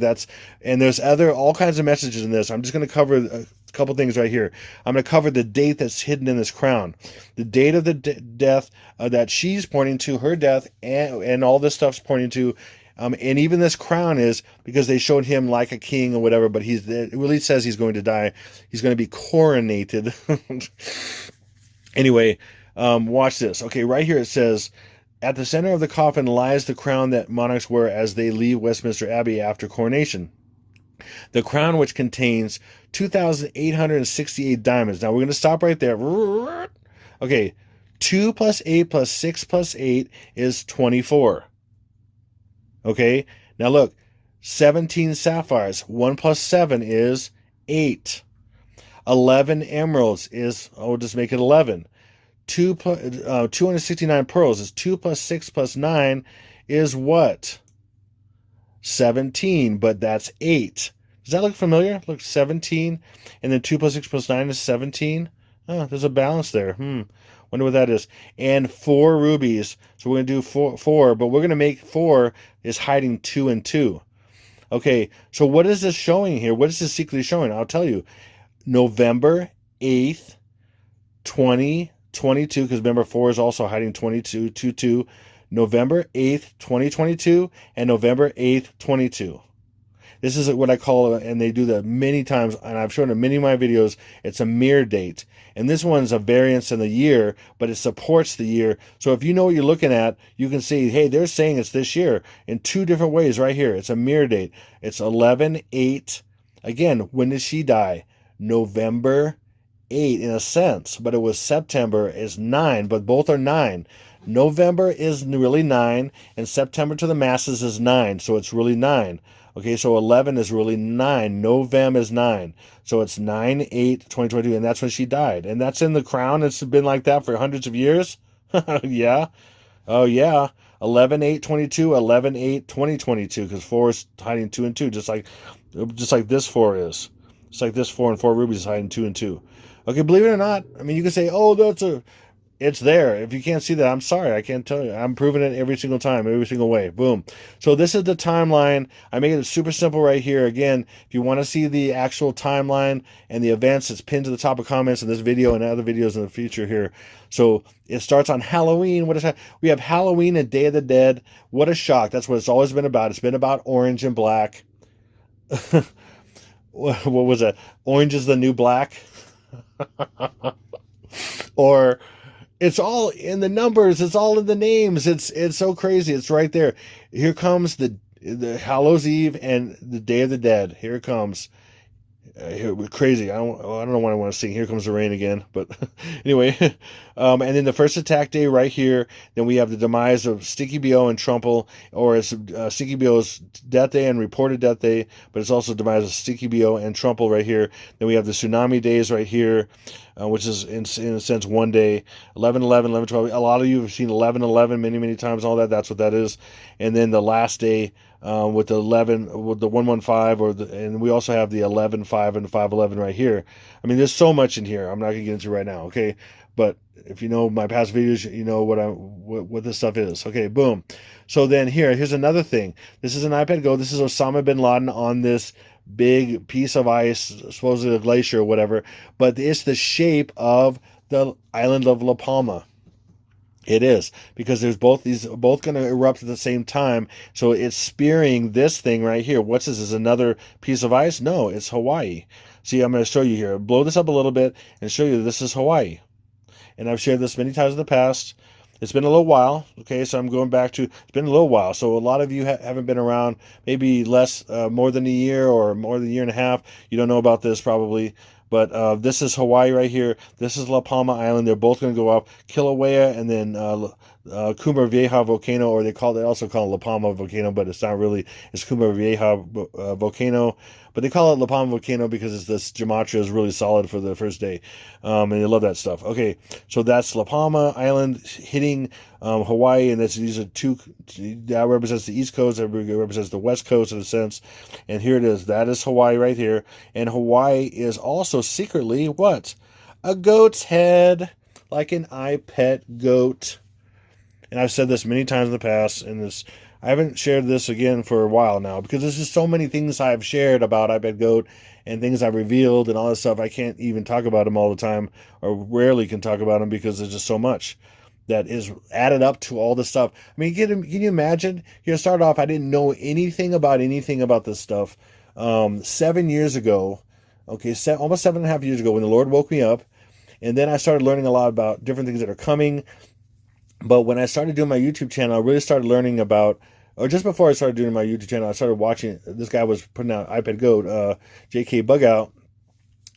And there's all kinds of messages in this. I'm just going to cover a couple things right here. I'm going to cover the date that's hidden in this crown. The date of the death that she's pointing to, her death, and all this stuff's pointing to. And even this crown is because they showed him like a king or whatever, but it really says he's going to die. He's going to be coronated. Anyway, watch this. Okay, right here it says, at the center of the coffin lies the crown that monarchs wear as they leave Westminster Abbey after coronation. The crown, which contains 2,868 diamonds. Now we're going to stop right there. Okay, 2 plus 8 plus 6 plus 8 is 24. Okay, now look, 17 sapphires. 1 plus 7 is 8. 11 emeralds is, I'll just make it 11. 269 pearls is 2 plus 6 plus 9 is what? 17, but that's 8. Does that look familiar? Look, 17, and then 2 plus 6 plus 9 is 17. Oh, there's a balance there. Wonder what that is. And 4 rubies. So we're going to do four, but we're going to make 4 is hiding 2 and 2. Okay, so what is this showing here? What is this secretly showing? I'll tell you. November 8th, 2022, because remember 4 is also hiding 22, 2. November 8th, 2022, and November 8th, 22. This is what I call, and they do that many times, and I've shown it in many of my videos, it's a mirror date. And this one's a variance in the year, but it supports the year. So if you know what you're looking at, you can see, hey, they're saying it's this year in 2 different ways right here. It's a mirror date. It's 11/8. Again, when did she die? November 8 in a sense, but it was September is 9, but both are 9. November is really 9, and September to the masses is 9, so it's really 9. Okay, so 11 is really 9. November is 9. So it's 9/8/2022, and that's when she died. And that's in the crown. It's been like that for hundreds of years. Yeah. Oh, yeah. 11/8/22, 11/8/2022, because 4 is hiding 2 and 2, just like this 4 is. Just like this 4 and 4 rubies is hiding 2 and 2. Okay, believe it or not, I mean, you can say, oh, it's there. If you can't see that, I'm sorry. I can't tell you. I'm proving it every single time, every single way. Boom. So this is the timeline. I made it super simple right here. Again, if you want to see the actual timeline and the events, it's pinned to the top of comments in this video and other videos in the future here. So it starts on Halloween. We have Halloween and Day of the Dead. What a shock. That's what it's always been about. It's been about orange and black. What was that? Orange is the new black? Or... it's all in the numbers. It's all in the names. It's so crazy. It's right there. Here comes the Hallows Eve and the Day of the Dead. Here it comes. Crazy. I don't know what I want to sing. Here comes the rain again. But anyway, and then the first attack day right here. Then we have the demise of Sticky BO and Trumple, or it's Sticky BO's death day and reported death day, but it's also demise of Sticky BO and Trumple right here. Then we have the tsunami days right here, which is in a sense one day. 11/11, 11/12. A lot of you have seen 11/11 many times. All that. That's what that is. And then the last day with the 11, with the 115, and we also have the 11.5 and 511 right here. I mean, there's so much in here. I'm not gonna get into right now, okay? But if you know my past videos, you know what this stuff is. Okay, boom. So then here's another thing. This is an iPad Go. This is Osama bin Laden on this big piece of ice, supposedly a glacier or whatever. But it's the shape of the island of La Palma. It is, because there's these are both going to erupt at the same time. So it's spearing this thing right here. What's this? Is another piece of ice? No, it's Hawaii. See, I'm going to show you here. Blow this up a little bit and show you this is Hawaii. And I've shared this many times in the past. It's been a little while, okay, so I'm going back to, it's been a little while. So a lot of you haven't been around, maybe more than a year or more than a year and a half. You don't know about this probably. But this is Hawaii right here. This is La Palma Island. They're both going to go up. Kilauea and then Cumbre Vieja volcano, or they also call it La Palma volcano, but it's not really. It's Cumbre Vieja volcano. But they call it La Palma volcano because this gematria is really solid for the first day. And they love that stuff. Okay, so that's La Palma Island hitting Hawaii, and these are that represents the East Coast, that represents the West Coast in a sense. And here it is. That is Hawaii right here. And Hawaii is also secretly what? A goat's head, like an iPet goat. And I've said this many times in the past, and I haven't shared this again for a while now because there's just so many things I've shared about iPad Goat and things I've revealed and all this stuff. I can't even talk about them all the time, or rarely can talk about them, because there's just so much that is added up to all this stuff. I mean, can you imagine? Here, to start off, I didn't know anything about this stuff 7 years ago. Okay, almost 7.5 years ago, when the Lord woke me up, and then I started learning a lot about different things that are coming. But when I started doing my YouTube channel, I really started learning about, or just before I started doing my YouTube channel, I started watching, this guy was putting out iPad Goat, JK Bugout,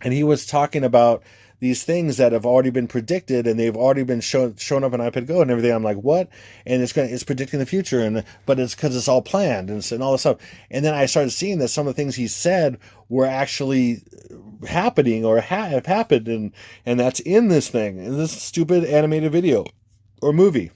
and he was talking about these things that have already been predicted, and they've already been shown up in iPad Go and everything. I'm like, what? And it's predicting the future, but it's because it's all planned and all this stuff. And then I started seeing that some of the things he said were actually happening or have happened, and that's in this thing, in this stupid animated video or movie.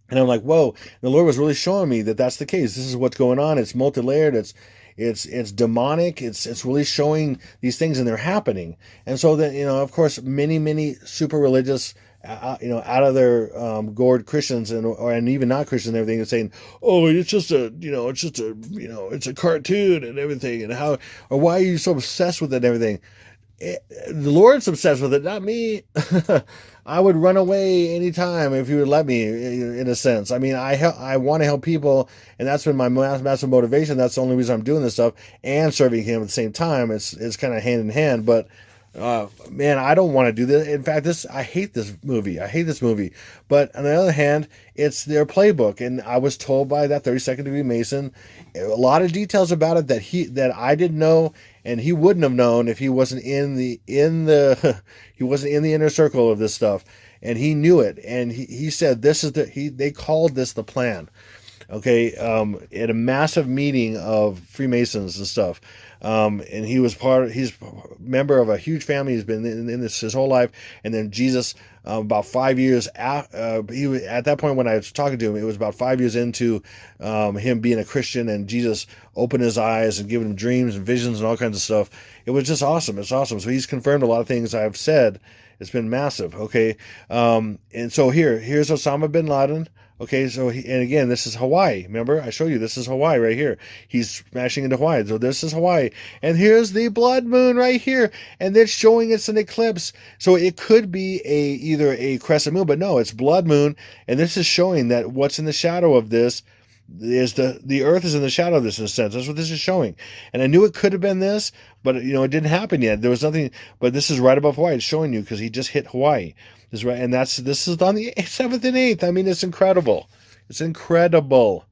And I'm like, whoa, the Lord was really showing me that that's the case. This is what's going on. It's multi-layered. It's demonic. It's really showing these things, and they're happening. And so then, of course, many super religious, out of their gourd Christians and even not Christians and everything, are saying, oh, it's a cartoon and everything, and why are you so obsessed with it and everything? The Lord's obsessed with it, not me. I would run away anytime if He would let me, in a sense. I mean, I want to help people, and that's been my massive motivation. That's the only reason I'm doing this stuff and serving Him at the same time. It's kind of hand in hand, but man, I don't want to do this. In fact, I hate this movie. But on the other hand, it's their playbook, and I was told by that 32nd degree Mason a lot of details about it that I didn't know, and he wouldn't have known if he wasn't in the he wasn't in the inner circle of this stuff, and he knew it. And he said they called this the plan. Okay, at a massive meeting of Freemasons and stuff. And he's a member of a huge family. He's been in this his whole life. And then Jesus, about 5 years after, at that point when I was talking to him, it was about 5 years into him being a Christian, and Jesus opened his eyes and giving him dreams and visions and all kinds of stuff. It was just awesome. It's awesome. So he's confirmed a lot of things I've said. It's been massive. Okay. And so here's Osama bin Laden. Okay, and again, this is Hawaii. Remember, I showed you this is Hawaii right here. He's smashing into Hawaii. So this is Hawaii. And here's the blood moon right here. And they're showing it's an eclipse. So it could be either a crescent moon, but no, it's blood moon. And this is showing that what's in the shadow of this is the earth is in the shadow of this, in a sense. That's what this is showing. And I knew it could have been this, but it didn't happen yet. There was nothing, but this is right above Hawaii. It's showing you because he just hit Hawaii. This is right, and this is on the 7th and 8th. I mean, it's incredible. It's incredible.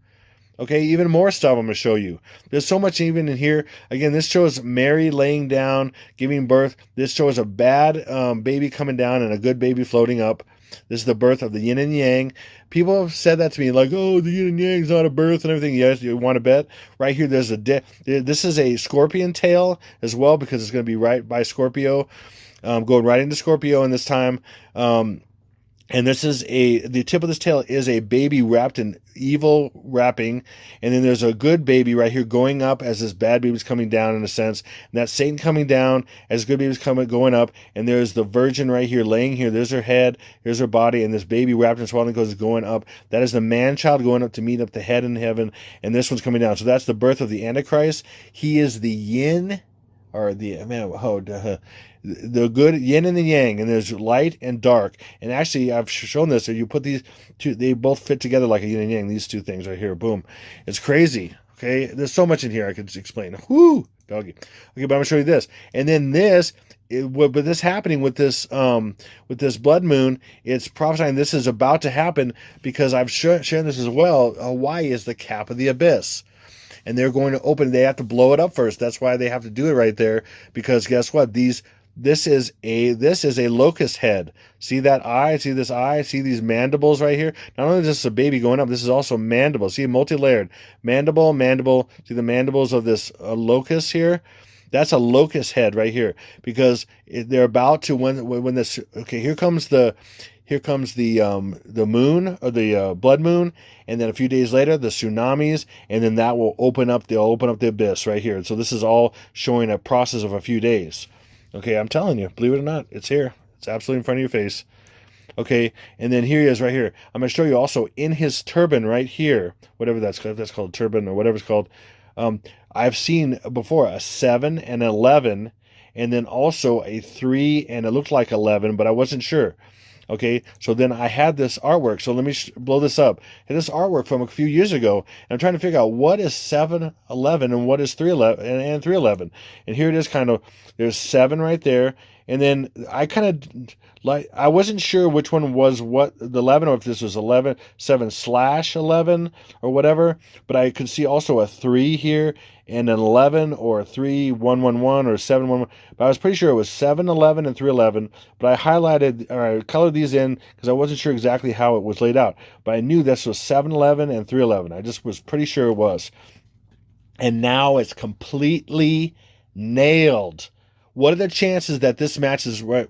Okay, even more stuff I'm going to show you. There's so much even in here. Again, this shows Mary laying down, giving birth. This shows a bad baby coming down and a good baby floating up. This is the birth of the yin and yang. People have said that to me, like, oh, the yin and yang is not a birth and everything. Yes, you want to bet? Right here, this is a scorpion tail as well, because it's going to be right by Scorpio. Going right into Scorpio in this time. And this is the tip of this tail is a baby wrapped in evil wrapping. And then there's a good baby right here going up as this bad baby's coming down in a sense. And that's Satan coming down as good baby's going up. And there's the virgin right here laying here. There's her head, here's her body, and this baby wrapped in swaddling clothes is going up. That is the man child going up to meet up the head in heaven. And this one's coming down. So that's the birth of the Antichrist. He is the yin, or the good yin and the yang, and there's light and dark. And actually, I've shown this. So you put these two, they both fit together like a yin and yang. These two things right here, boom, it's crazy. Okay, there's so much in here I could explain. Whoo, doggy. Okay, but I'm gonna show you this, and then this. With this happening with this blood moon, it's prophesying this is about to happen because I've shared this as well. Hawaii is the cap of the abyss. And they're going to open. They have to blow it up first. That's why they have to do it right there. Because guess what? This is a locust head. See that eye? See this eye? See these mandibles right here? Not only is this a baby going up, this is also mandible. See, multi-layered mandible. See the mandibles of this locust here? That's a locust head right here because they're about to when this. Okay, here comes the moon, or the blood moon, and then a few days later the tsunamis, and then that will open up. They'll open up the abyss right here. So this is all showing a process of a few days. Okay, I'm telling you, believe it or not, it's here. It's absolutely in front of your face. Okay, and then here he is right here. I'm going to show you also in his turban right here, whatever that's called, turban or whatever it's called. I've seen before a 7 and 11, and then also a 3, and it looked like 11, but I wasn't sure. Okay, so then I had this artwork. So let me blow this up. I had this artwork from a few years ago, and I'm trying to figure out what is 7-11 and what is 3-11 and 3-11. And here it is, kind of. There's 7 right there, and then I kind of I wasn't sure which one was what the 11, or if this was 7/11 or whatever. But I could see also a 3 here and an 11 or 3-1-1-1 or 7-1-1. But I was pretty sure it was 7-11 and 3-11. But I highlighted or I colored these in because I wasn't sure exactly how it was laid out. But I knew this was 7-11 and 3-11. I just was pretty sure it was. And now it's completely nailed. What are the chances that this match is right?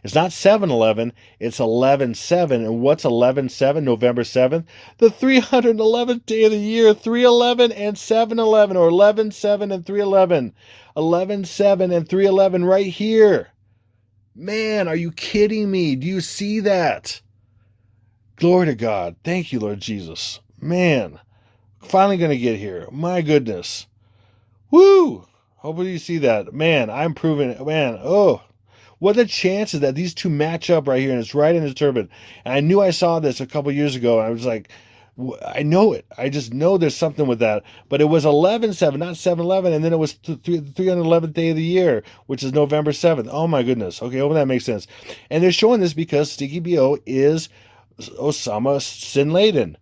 It's not 7-11, it's 11-7. And what's 11-7, November 7th? The 311th day of the year, 3-11 and 7-11, or 11-7 and 3-11. 11-7 and 3-11 right here. Man, are you kidding me? Do you see that? Glory to God. Thank you, Lord Jesus. Man, finally going to get here. My goodness. Woo! Hopefully you see that. Man, I'm proving it. Man, oh, what are the chances that these two match up right here, and it's right in his turban. And I knew I saw this a couple years ago, and I was like, I know it. I just know there's something with that. But it was 11-7, not 7-11, and then it was the 311th day of the year, which is November 7th. Oh, my goodness. Okay, well, that makes sense. And they're showing this because Sticky B.O. is Osama Bin Laden.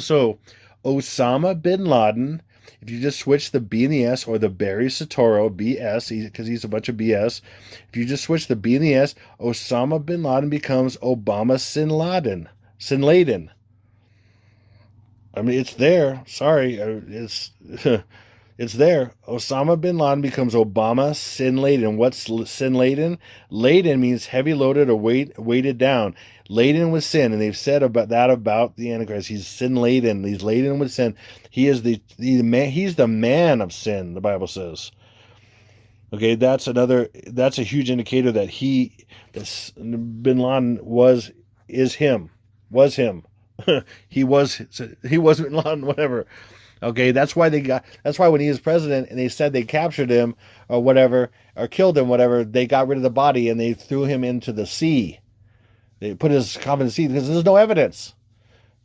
So, Osama Bin Laden... If you just switch the B and the S, or the Barry Soetoro, BS, because he's a bunch of BS. If you just switch the B and the S, Osama Bin Laden becomes Obama Sin Laden. I mean, it's there. Sorry, it's it's there. Osama Bin Laden becomes Obama Sin Laden. What's Sin Laden? Laden means heavy loaded or weighted down. Laden with sin, and they've said about the Antichrist. He's sin laden. He's laden with sin. He is the man. He's the man of sin. The Bible says. Okay, that's a huge indicator that Bin Laden was him. he was Bin Laden, whatever. Okay, that's why when he was president and they said they captured him or whatever, or killed him, whatever, they got rid of the body and they threw him into the sea. They put his coffin in the sea because there's no evidence.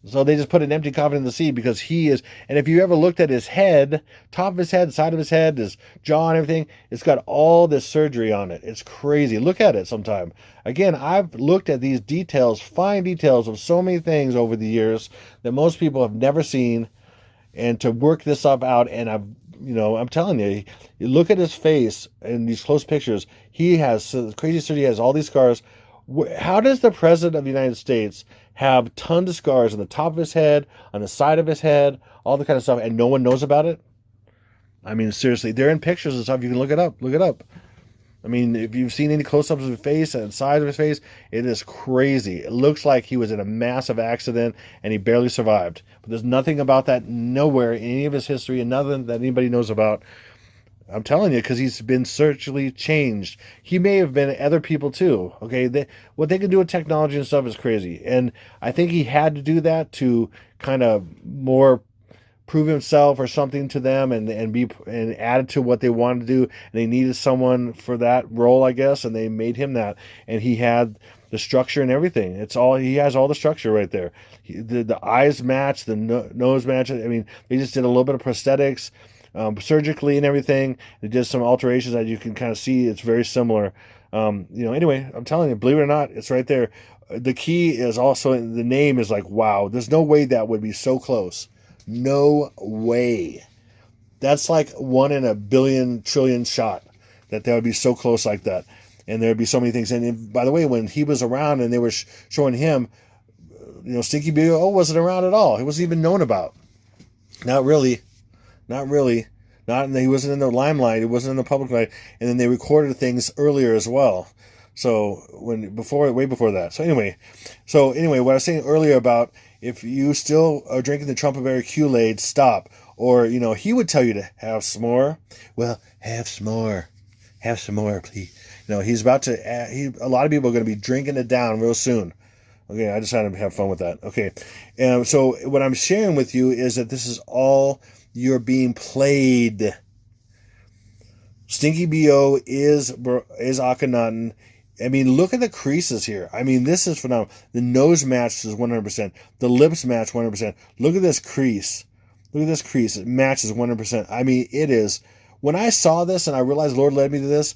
So they just put an empty coffin in the sea because he is. And if you ever looked at his head, top of his head, side of his head, his jaw and everything, it's got all this surgery on it. It's crazy. Look at it sometime. Again, I've looked at these details, fine details of so many things over the years that most people have never seen. And to work this stuff out, and I'm telling you, you look at his face in these close pictures, he has crazy surgery, he has all these scars. How does the President of the United States have tons of scars on the top of his head, on the side of his head, all the kind of stuff, and no one knows about it? I mean, seriously, they're in pictures and stuff. You can look it up. Look it up. I mean, if you've seen any close-ups of his face and the size of his face, it is crazy. It looks like he was in a massive accident and he barely survived. But there's nothing about that nowhere in any of his history and nothing that anybody knows about. I'm telling you, because he's been surgically changed. He may have been other people too. Okay, what they can do with technology and stuff is crazy, and I think he had to do that to kind of more prove himself or something to them, and add to what they wanted to do. And they needed someone for that role, I guess, and they made him that. And he had the structure and everything. He has all the structure right there. The eyes match, the nose match. I mean, they just did a little bit of prosthetics. Surgically and everything. They did some alterations that you can kind of see. It's very similar. Anyway, I'm telling you, believe it or not, it's right there. The key is also, the name is like, wow, there's no way that would be so close. No way. That's like 1 in a billion trillion shot that would be so close like that. And there'd be so many things. And by the way, when he was around and they were showing him, Stinky BO wasn't around at all. He wasn't even known about. Not really. He wasn't in the limelight. He wasn't in the public light. And then they recorded things earlier as well. So way before that. So anyway, what I was saying earlier about if you still are drinking the Trump-Berry Kool-Aid, stop. Or he would tell you to have some more. Well, have some more, please. He's about to. A lot of people are going to be drinking it down real soon. Okay, I decided to have fun with that. Okay, so what I'm sharing with you is that this is all. You're being played. Stinky BO is Akhenaten. I mean, look at the creases here. I mean, this is phenomenal. The nose match is 100%. The lips match 100%. Look at this crease. It matches 100%. I mean, it is. When I saw this and I realized Lord led me to this,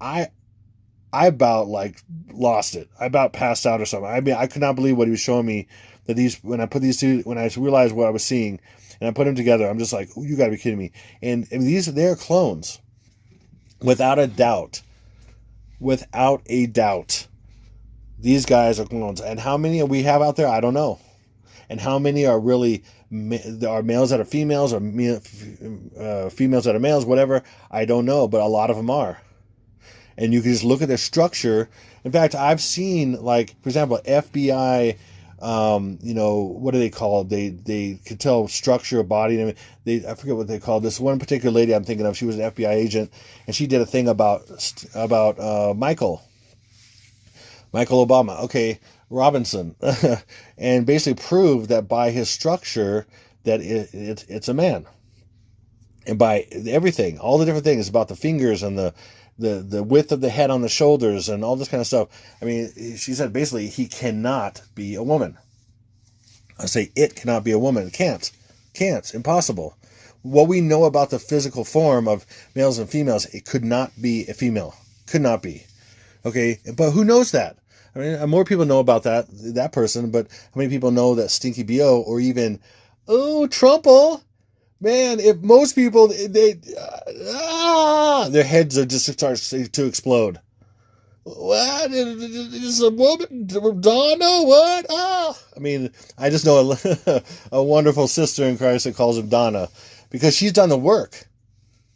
I about lost it. I about passed out or something. I mean, I could not believe what he was showing me. When I realized what I was seeing, and I put them together, I'm just like, oh, you got to be kidding me. And they're clones, without a doubt. These guys are clones. And how many we have out there, I don't know. And how many are really are males that are females, or females that are males, whatever, I don't know. But a lot of them are. And you can just look at their structure. In fact, I've seen, for example, FBI. What do they call it? They could tell structure of body. I forget what they call this one particular lady I'm thinking of. She was an FBI agent, and she did a thing about Michael Obama. Okay, Robinson, and basically proved that by his structure that it's a man, and by everything, all the different things about the fingers and the width of the head on the shoulders and all this kind of stuff. I mean, she said basically he cannot be a woman. I say it cannot be a woman. Can't. Impossible. What we know about the physical form of males and females, it could not be a female. Could not be. Okay, but who knows that? I mean, more people know about that person, but how many people know that Stinky BO or even, Trumple? Man, if most people, their heads are just start to explode. What? Is a woman? Donna? What? Ah! I mean, I just know a wonderful sister in Christ that calls him Donna because she's done the work.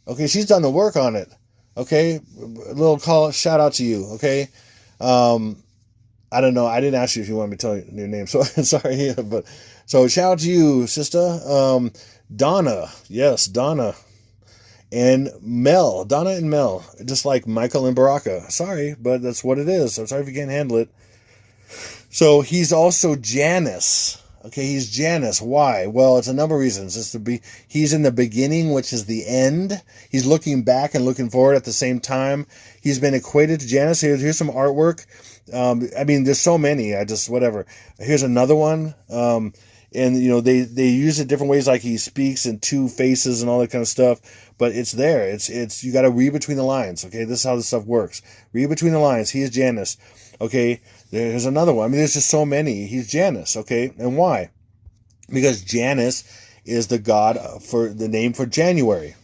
Okay, she's done the work on it. Okay, a little shout out to you. Okay, I don't know. I didn't ask you if you wanted me to tell you your name, so sorry. But so shout out to you, sister. Donna, yes, Donna. And Mel, Donna and Mel, just like Michael and Baraka. Sorry, but that's what it is. I'm sorry if you can't handle it. So he's also Janus. Okay, he's Janus. Why? Well, it's a number of reasons. He's in the beginning, which is the end. He's looking back and looking forward at the same time. He's been equated to Janus. Here's some artwork. I mean, there's so many. Whatever. Here's another one. And they use it different ways, like he speaks in two faces and all that kind of stuff. But it's there. It's you got to read between the lines. Okay, this is how this stuff works. Read between the lines. He is Janus. Okay, there's another one. I mean, there's just so many. He's Janus. Okay, and why? Because Janus is the god for the name for January.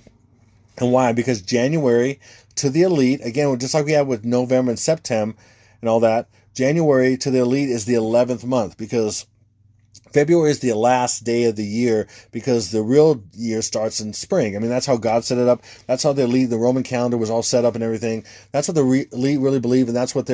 And why? Because January to the elite, again, just like we have with November and September and all that, January to the elite is the 11th month, because February is the last day of the year because the real year starts in spring. I mean, that's how God set it up. That's how the Roman calendar was all set up and everything. That's what the elite really believe, and that's what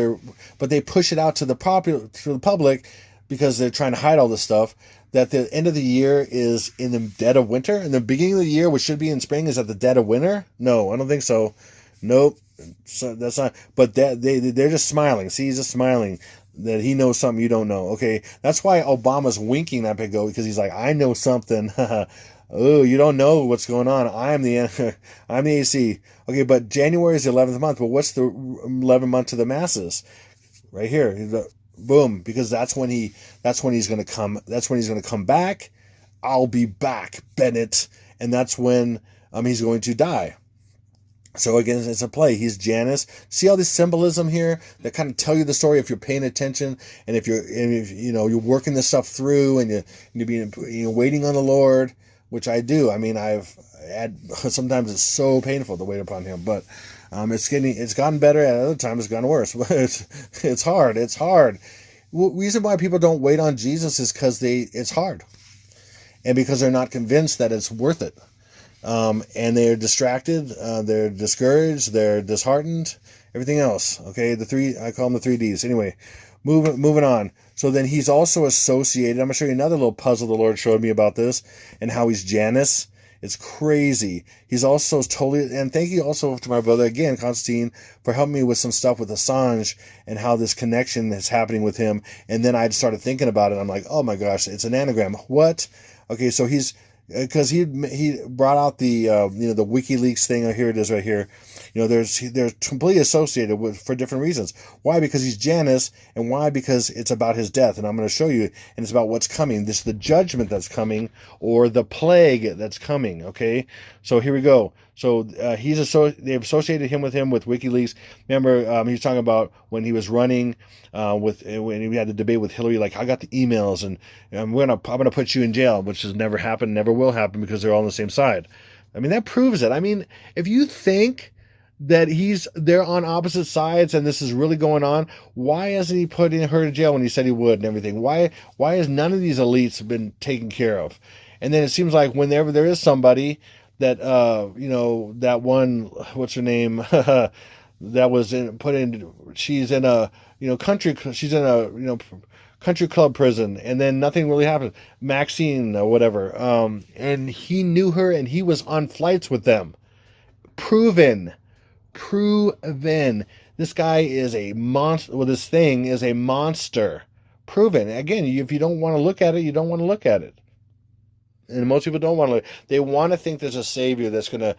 but they push it out to the public because they're trying to hide all this stuff. That the end of the year is in the dead of winter, and the beginning of the year, which should be in spring, is at the dead of winter. No, I don't think so. Nope. So that's not. But they're just smiling. See, he's just smiling that he knows something you don't know. Okay, that's why Obama's winking that big go, because he's like, I know something. Oh, you don't know what's going on. I'm the AC. Okay, but January is the 11th month. But what's the 11th month to the masses? Right here, boom, because that's when he's going to come. That's when he's going to come back. I'll be back, Bennett, and that's when he's going to die. So again, it's a play. He's Janus. See all this symbolism here that kind of tell you the story if you're paying attention, and if you're working this stuff through, and you're waiting on the Lord, which I do. I mean, sometimes it's so painful to wait upon Him, but it's gotten better. At other times, it's gotten worse. It's hard. It's hard. Reason why people don't wait on Jesus is because it's hard, and because they're not convinced that it's worth it. And they're distracted, they're discouraged, they're disheartened, everything else. Okay, I call them the 3Ds. Anyway, moving on. So then he's also associated. I'm going to show you another little puzzle the Lord showed me about this and how he's Janus. It's crazy. He's also totally, and thank you also to my brother again, Constantine, for helping me with some stuff with Assange and how this connection is happening with him. And then I started thinking about it. I'm like, oh my gosh, it's an anagram. What? Okay, so because he brought out the the WikiLeaks thing. Here it is right here. They're completely associated for different reasons. Why? Because he's Janus, and why? Because it's about his death, and I'm going to show you. And it's about what's coming. This is the judgment that's coming, or the plague that's coming. Okay, so here we go. So they've associated him with WikiLeaks. Remember, he was talking about when he was running when he had the debate with Hillary. Like, I got the emails, and I'm gonna put you in jail, which has never happened, never will happen, because they're all on the same side. I mean, that proves it. I mean, if you think that they're on opposite sides and this is really going on, why hasn't he put her in jail when he said he would and everything? Why has none of these elites been taken care of? And then it seems like whenever there is somebody that that one, what's her name, that was she's in a country club prison, and then nothing really happened. Maxine or whatever, and he knew her, and he was on flights with them. Proven. This guy is a monster. Well, this thing is a monster. Proven. Again, if you don't want to look at it, you don't want to look at it. And most people don't want to look. They want to think there's a savior that's going to,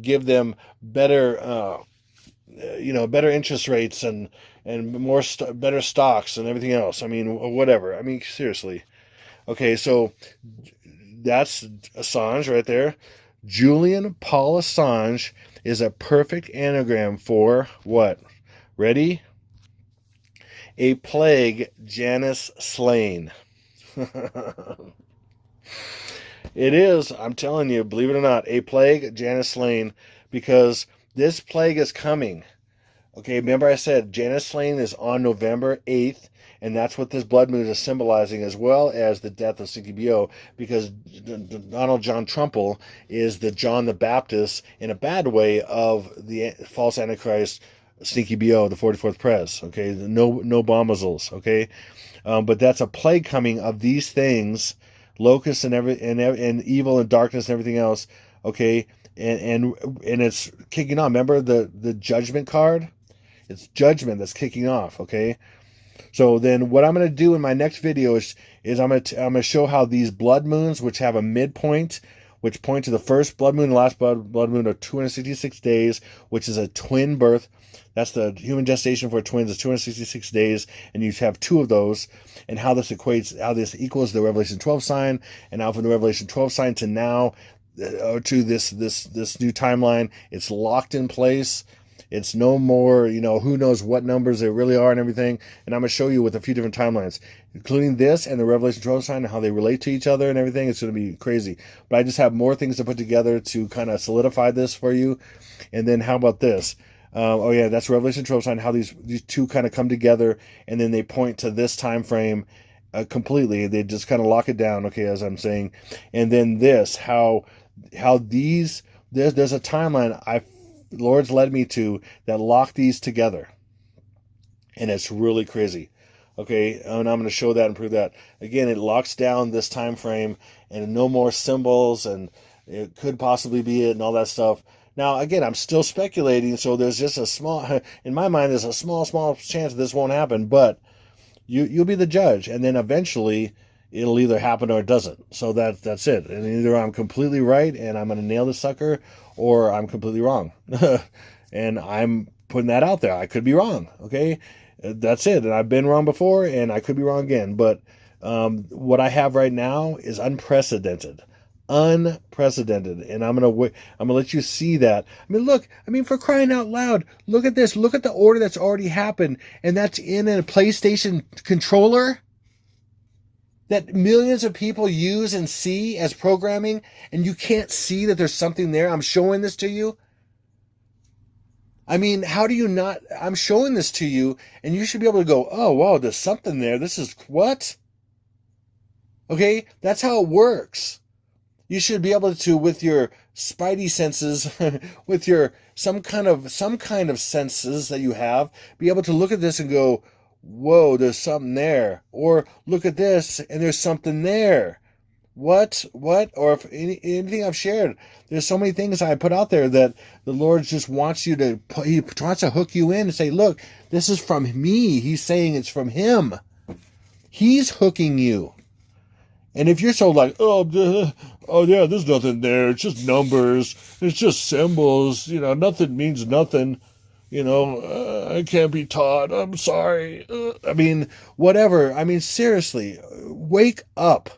give them better, better interest rates and more better stocks and everything else. I mean, whatever. I mean, seriously. Okay, so that's Assange right there. Julian Paul Assange is a perfect anagram for what? Ready? A plague Janus slain. It is, I'm telling you, believe it or not, a plague Janus slain, because this plague is coming. Okay, remember I said Janus slain is on November 8th, and that's what this blood moon is symbolizing, as well as the death of Stinky BO, because Donald John Trumbull is the John the Baptist, in a bad way, of the false Antichrist Stinky BO, the 44th Pres. Okay, no bombazles. Okay, but that's a plague coming of these things, locusts and evil and darkness and everything else. Okay, and it's kicking off. Remember the judgment card? It's judgment that's kicking off. Okay. So then what I'm going to do in my next video is I'm going to show how these blood moons, which have a midpoint, which point to the first blood moon and the last blood moon of 266 days, which is a twin birth. That's the human gestation for twins is 266 days, and you have two of those, and how this equals the Revelation 12 sign, and now from the Revelation 12 sign to now to this new timeline, it's locked in place. It's no more, who knows what numbers there really are and everything. And I'm going to show you with a few different timelines, including this and the Revelation 12 sign and how they relate to each other and everything. It's going to be crazy. But I just have more things to put together to kind of solidify this for you. And then how about this? That's Revelation 12 sign, how these two kind of come together, and then they point to this time frame. completely. They just kind of lock it down, okay, as I'm saying. And then how these there's a timeline the Lord's led me to that lock these together, and it's really crazy. Okay, and I'm going to show that and prove that. Again, it locks down this time frame, and no more symbols, and it could possibly be it, and all that stuff. Now, again, I'm still speculating, so there's just in my mind, there's a small chance this won't happen, but you'll be the judge, and then eventually it'll either happen or it doesn't. So that's it. And either I'm completely right and I'm going to nail the sucker, or I'm completely wrong. And I'm putting that out there. I could be wrong. Okay, that's it. And I've been wrong before, and I could be wrong again. But what I have right now is unprecedented. Unprecedented, and I'm gonna let you see that. I mean, look, for crying out loud, look at this. Look at the order that's already happened, and that's in a PlayStation controller that millions of people use and see as programming, and you can't see that there's something there. I'm showing this to you. I mean, how do you not? I'm showing this to you, and you should be able to go, oh, wow, there's something there. This is what? Okay, that's how it works. You should be able to, with your spidey senses, with your some kind of senses that you have, be able to look at this and go, whoa, there's something there. Or look at this and there's something there. What? Or if anything I've shared, there's so many things I put out there that the Lord just wants he wants to hook you in and say, look, this is from me. He's saying it's from him. He's hooking you. And if you're so like, oh yeah, there's nothing there. It's just numbers. It's just symbols. Nothing means nothing. I can't be taught. I'm sorry. Whatever. Seriously, wake up.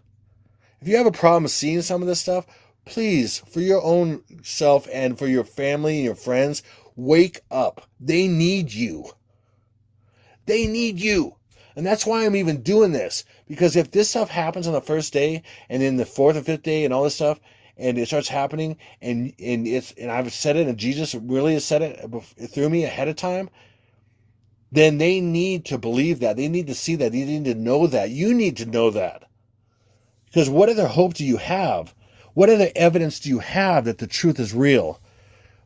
If you have a problem seeing some of this stuff, please, for your own self and for your family and your friends, wake up. They need you. They need you. And that's why I'm even doing this. Because if this stuff happens on the first day, and then the fourth or fifth day, and all this stuff, and it starts happening, and I've said it, and Jesus really has said it through me ahead of time, then they need to believe that. They need to see that. They need to know that. You need to know that. Because what other hope do you have? What other evidence do you have that the truth is real?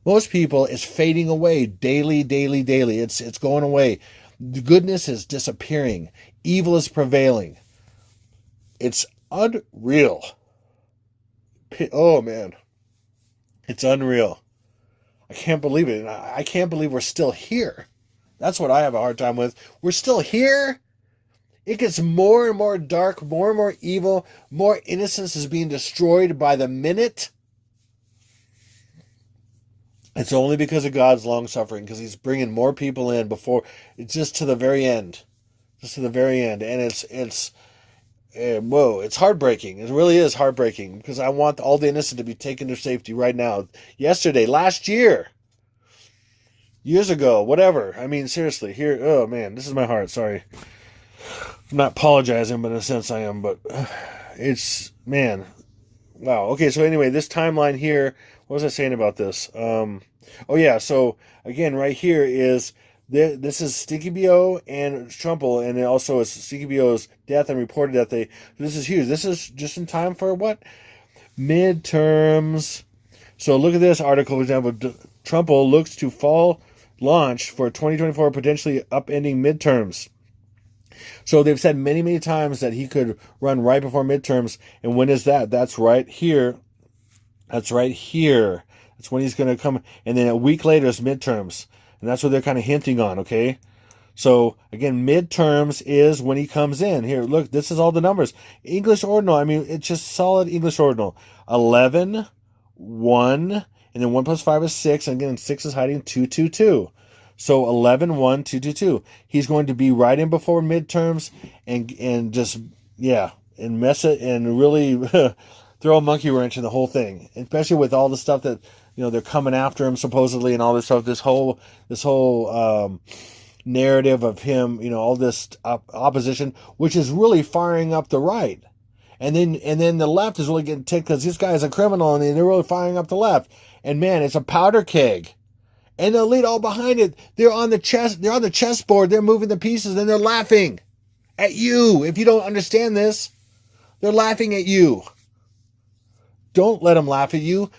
Most people, it's fading away daily. It's going away. The goodness is disappearing. Evil is prevailing. It's unreal. Oh, man. It's unreal. I can't believe it. I can't believe we're still here. That's what I have a hard time with. We're still here? It gets more and more dark, more and more evil. More innocence is being destroyed by the minute. It's only because of God's long suffering, because he's bringing more people in before, it's just to the very end. Just to the very end. And it's heartbreaking. It really is heartbreaking, because I want all the innocent to be taken to safety right now. Yesterday, last year, years ago, whatever. Seriously, here, oh man, this is my heart. Sorry. I'm not apologizing, but in a sense I am, but it's, man, wow. Okay, so anyway, this timeline here, what was I saying about this? So again, right here is, this is Stinky B.O. and Trumple, and it also is Stinky B.O.'s death and reported death. This is huge. This is just in time for what? Midterms. So look at this article, for example, Trumple looks to fall launch for 2024, potentially upending midterms. So they've said many, many times that he could run right before midterms. And when is that? That's right here. That's right here. That's when he's going to come. And then a week later is midterms. And that's what they're kind of hinting on, okay? So, again, midterms is when he comes in. Here, look, this is all the numbers. English ordinal, it's just solid English ordinal. 11, 1, and then 1 plus 5 is 6. And again, 6 is hiding 2, 2, 2. So 11, 1, 2, 2, 2. He's going to be right in before midterms and just, and mess it and really throw a monkey wrench in the whole thing. Especially with all the stuff that, they're coming after him supposedly and all this stuff. This whole narrative of him, all this opposition, which is really firing up the right. And then the left is really getting ticked because this guy is a criminal and they're really firing up the left. And man, it's a powder keg. And the elite all behind it, they're on the chessboard, they're moving the pieces, and they're laughing At you. If you don't understand this, they're laughing at you. Don't let them laugh at you.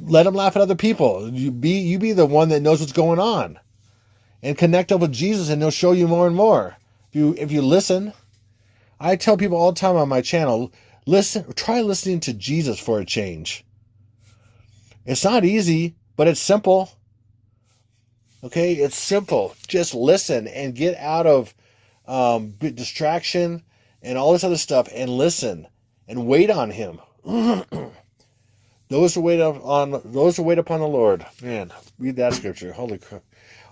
Let them laugh at other people. You be the one that knows what's going on. And connect up with Jesus, and he'll show you more and more. If you listen, I tell people all the time on my channel, try listening to Jesus for a change. It's not easy, but it's simple. Okay, it's simple. Just listen and get out of distraction and all this other stuff, and listen and wait on him. Those who wait upon the Lord. Man, read that scripture. Holy crap.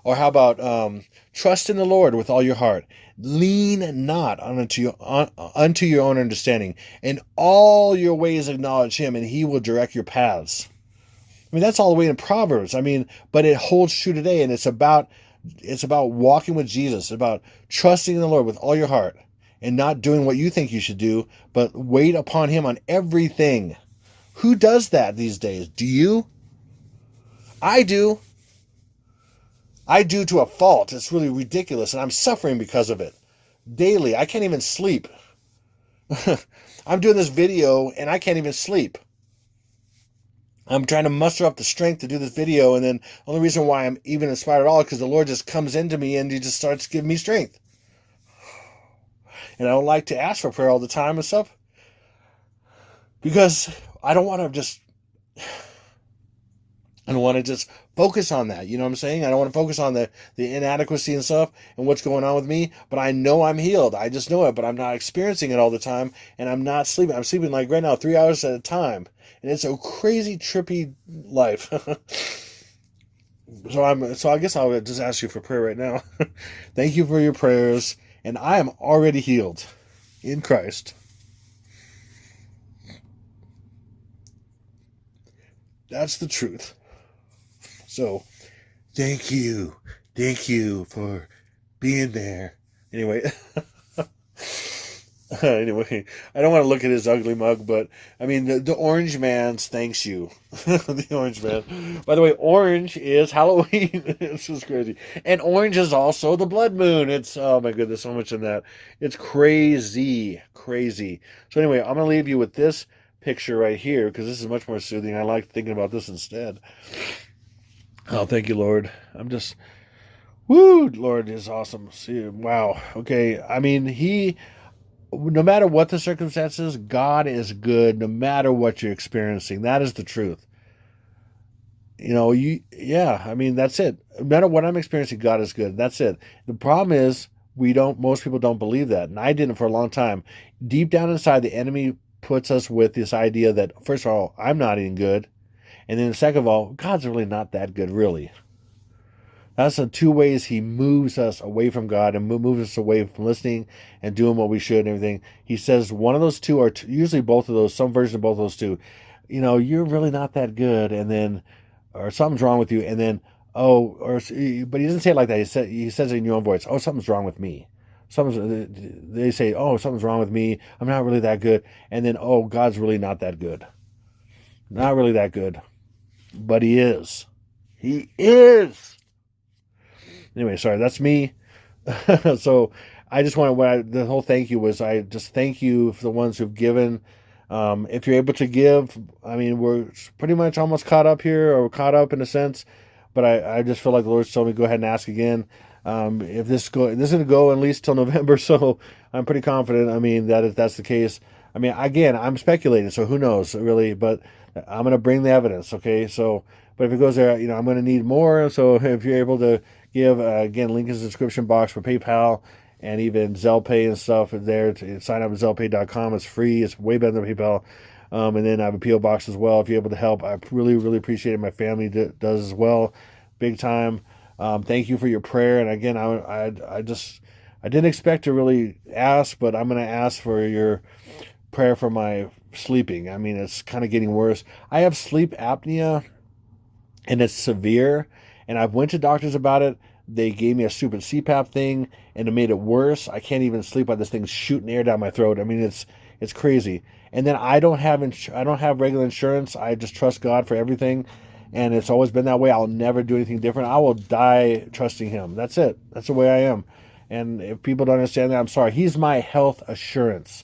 Or how about trust in the Lord with all your heart. Lean not unto your own understanding. In all your ways acknowledge him, and he will direct your paths. I mean, that's all the way in Proverbs. I mean, but it holds true today, and it's about walking with Jesus. It's about trusting in the Lord with all your heart and not doing what you think you should do, but wait upon him on everything. Who does that these days? Do you? I do. I do to a fault. It's really ridiculous, and I'm suffering because of it. Daily. I can't even sleep. I'm doing this video, and I can't even sleep. I'm trying to muster up the strength to do this video, and then the only reason why I'm even inspired at all is because the Lord just comes into me, and he just starts giving me strength. And I don't like to ask for prayer all the time and stuff, because I don't want to just focus on that. You know what I'm saying? I don't want to focus on the inadequacy and stuff and what's going on with me, but I know I'm healed. I just know it, but I'm not experiencing it all the time, and I'm not sleeping. I'm sleeping like right now 3 hours at a time, and it's a crazy, trippy life. So I guess I'll just ask you for prayer right now. Thank you for your prayers, and I am already healed in Christ. That's the truth. So, thank you for being there. Anyway, anyway, I don't want to look at his ugly mug, but I mean, the orange man thanks you. The orange man. By the way, orange is Halloween. This is crazy. And orange is also the blood moon. It's, oh my goodness, so much in that. It's crazy. So anyway, I'm going to leave you with this picture right here, because this is much more soothing. I like thinking about this instead. Oh, thank you, Lord. I'm just, woo, Lord is awesome. See, wow. Okay. I mean, no matter what the circumstances, God is good no matter what you're experiencing. That is the truth. You know, I mean, that's it. No matter what I'm experiencing, God is good. That's it. The problem is most people don't believe that. And I didn't for a long time. Deep down inside, the enemy puts us with this idea that, first of all, I'm not even good. And then second of all, God's really not that good, really. That's the two ways he moves us away from God and moves us away from listening and doing what we should and everything. He says one of those two, or usually both of those, some version of both of those two, you know, you're really not that good, and then, or something's wrong with you, and then, but he doesn't say it like that. He says it in your own voice. Oh, something's wrong with me. They say, oh, something's wrong with me. I'm not really that good. And then, oh, God's really not that good. Not really that good. But he is. He is. Anyway, sorry, that's me. So I just wanted, the whole thank you was, I just thank you for the ones who've given. If you're able to give, I mean, we're pretty much almost caught up here, or caught up in a sense. But I just feel like the Lord's told me go ahead and ask again. If this is going to go at least till November, so I'm pretty confident. I mean, that if that's the case, I mean, again, I'm speculating, so who knows, really, but I'm going to bring the evidence, okay? So, but if it goes there, you know, I'm going to need more, so if you're able to give, again, link in the description box for PayPal and even Zelle Pay and stuff there. To sign up at ZellePay.com. It's free. It's way better than PayPal. And then I have a P.O. box as well if you're able to help. I really, really appreciate it. My family does as well, big time. Thank you for your prayer. And again, I didn't expect to really ask, but I'm going to ask for your prayer for my sleeping. I mean, it's kind of getting worse. I have sleep apnea, and it's severe. And I've went to doctors about it. They gave me a stupid CPAP thing, and it made it worse. I can't even sleep while this thing's shooting air down my throat. I mean, it's crazy. And then I don't have regular insurance. I just trust God for everything. And it's always been that way. I'll never do anything different. I will die trusting him. That's it. That's the way I am. And if people don't understand that, I'm sorry. He's my health assurance.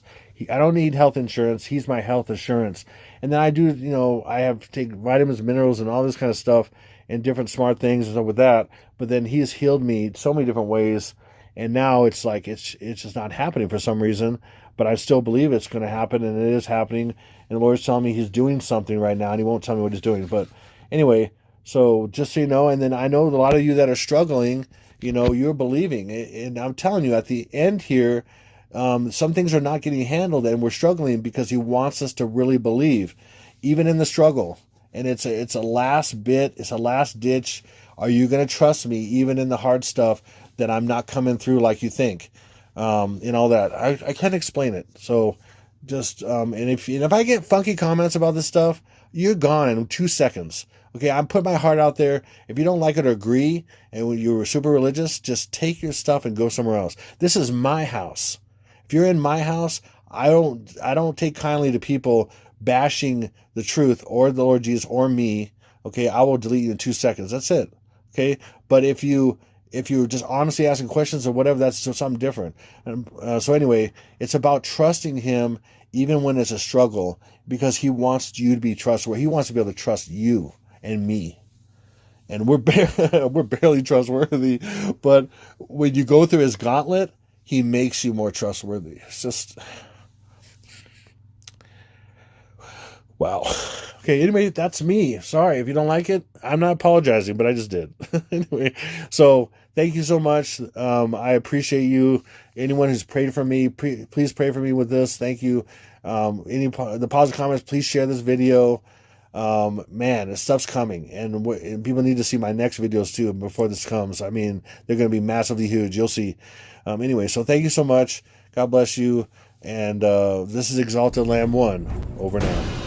I don't need health insurance. He's my health assurance. And then I do, I have to take vitamins, minerals, and all this kind of stuff and different smart things and stuff with that. But then he's healed me so many different ways. And now it's like it's just not happening for some reason. But I still believe it's going to happen, and it is happening. And the Lord's telling me He's doing something right now, and He won't tell me what He's doing. But anyway, so just so you know, and then I know a lot of you that are struggling, you're believing. And I'm telling you, at the end here, some things are not getting handled, and we're struggling because He wants us to really believe, even in the struggle. And it's a last bit, it's a last ditch. Are you going to trust me, even in the hard stuff, that I'm not coming through like you think? And all that. I can't explain it. So just, and if I get funky comments about this stuff, you're gone in 2 seconds. Okay, I'm putting my heart out there. If you don't like it or agree, and when you're super religious, just take your stuff and go somewhere else. This is my house. If you're in my house, I don't take kindly to people bashing the truth or the Lord Jesus or me. Okay, I will delete you in 2 seconds. That's it. Okay, but if you're just honestly asking questions or whatever, that's something different. And, so anyway, it's about trusting Him even when it's a struggle, because He wants you to be trustworthy. He wants to be able to trust you and me. And we're barely trustworthy, but when you go through His gauntlet, He makes you more trustworthy. It's just, wow. Okay, anyway, that's me. Sorry if you don't like it. I'm not apologizing, but I just did. Anyway, so thank you so much. I appreciate you. Anyone who's prayed for me, please pray for me with this. Thank you. The positive comments, please share this video. Man, this stuff's coming, and people need to see my next videos too before this comes. I mean, they're going to be massively huge. You'll see. Anyway, so thank you so much. God bless you. And this is Exalted Lamb 1. Over now.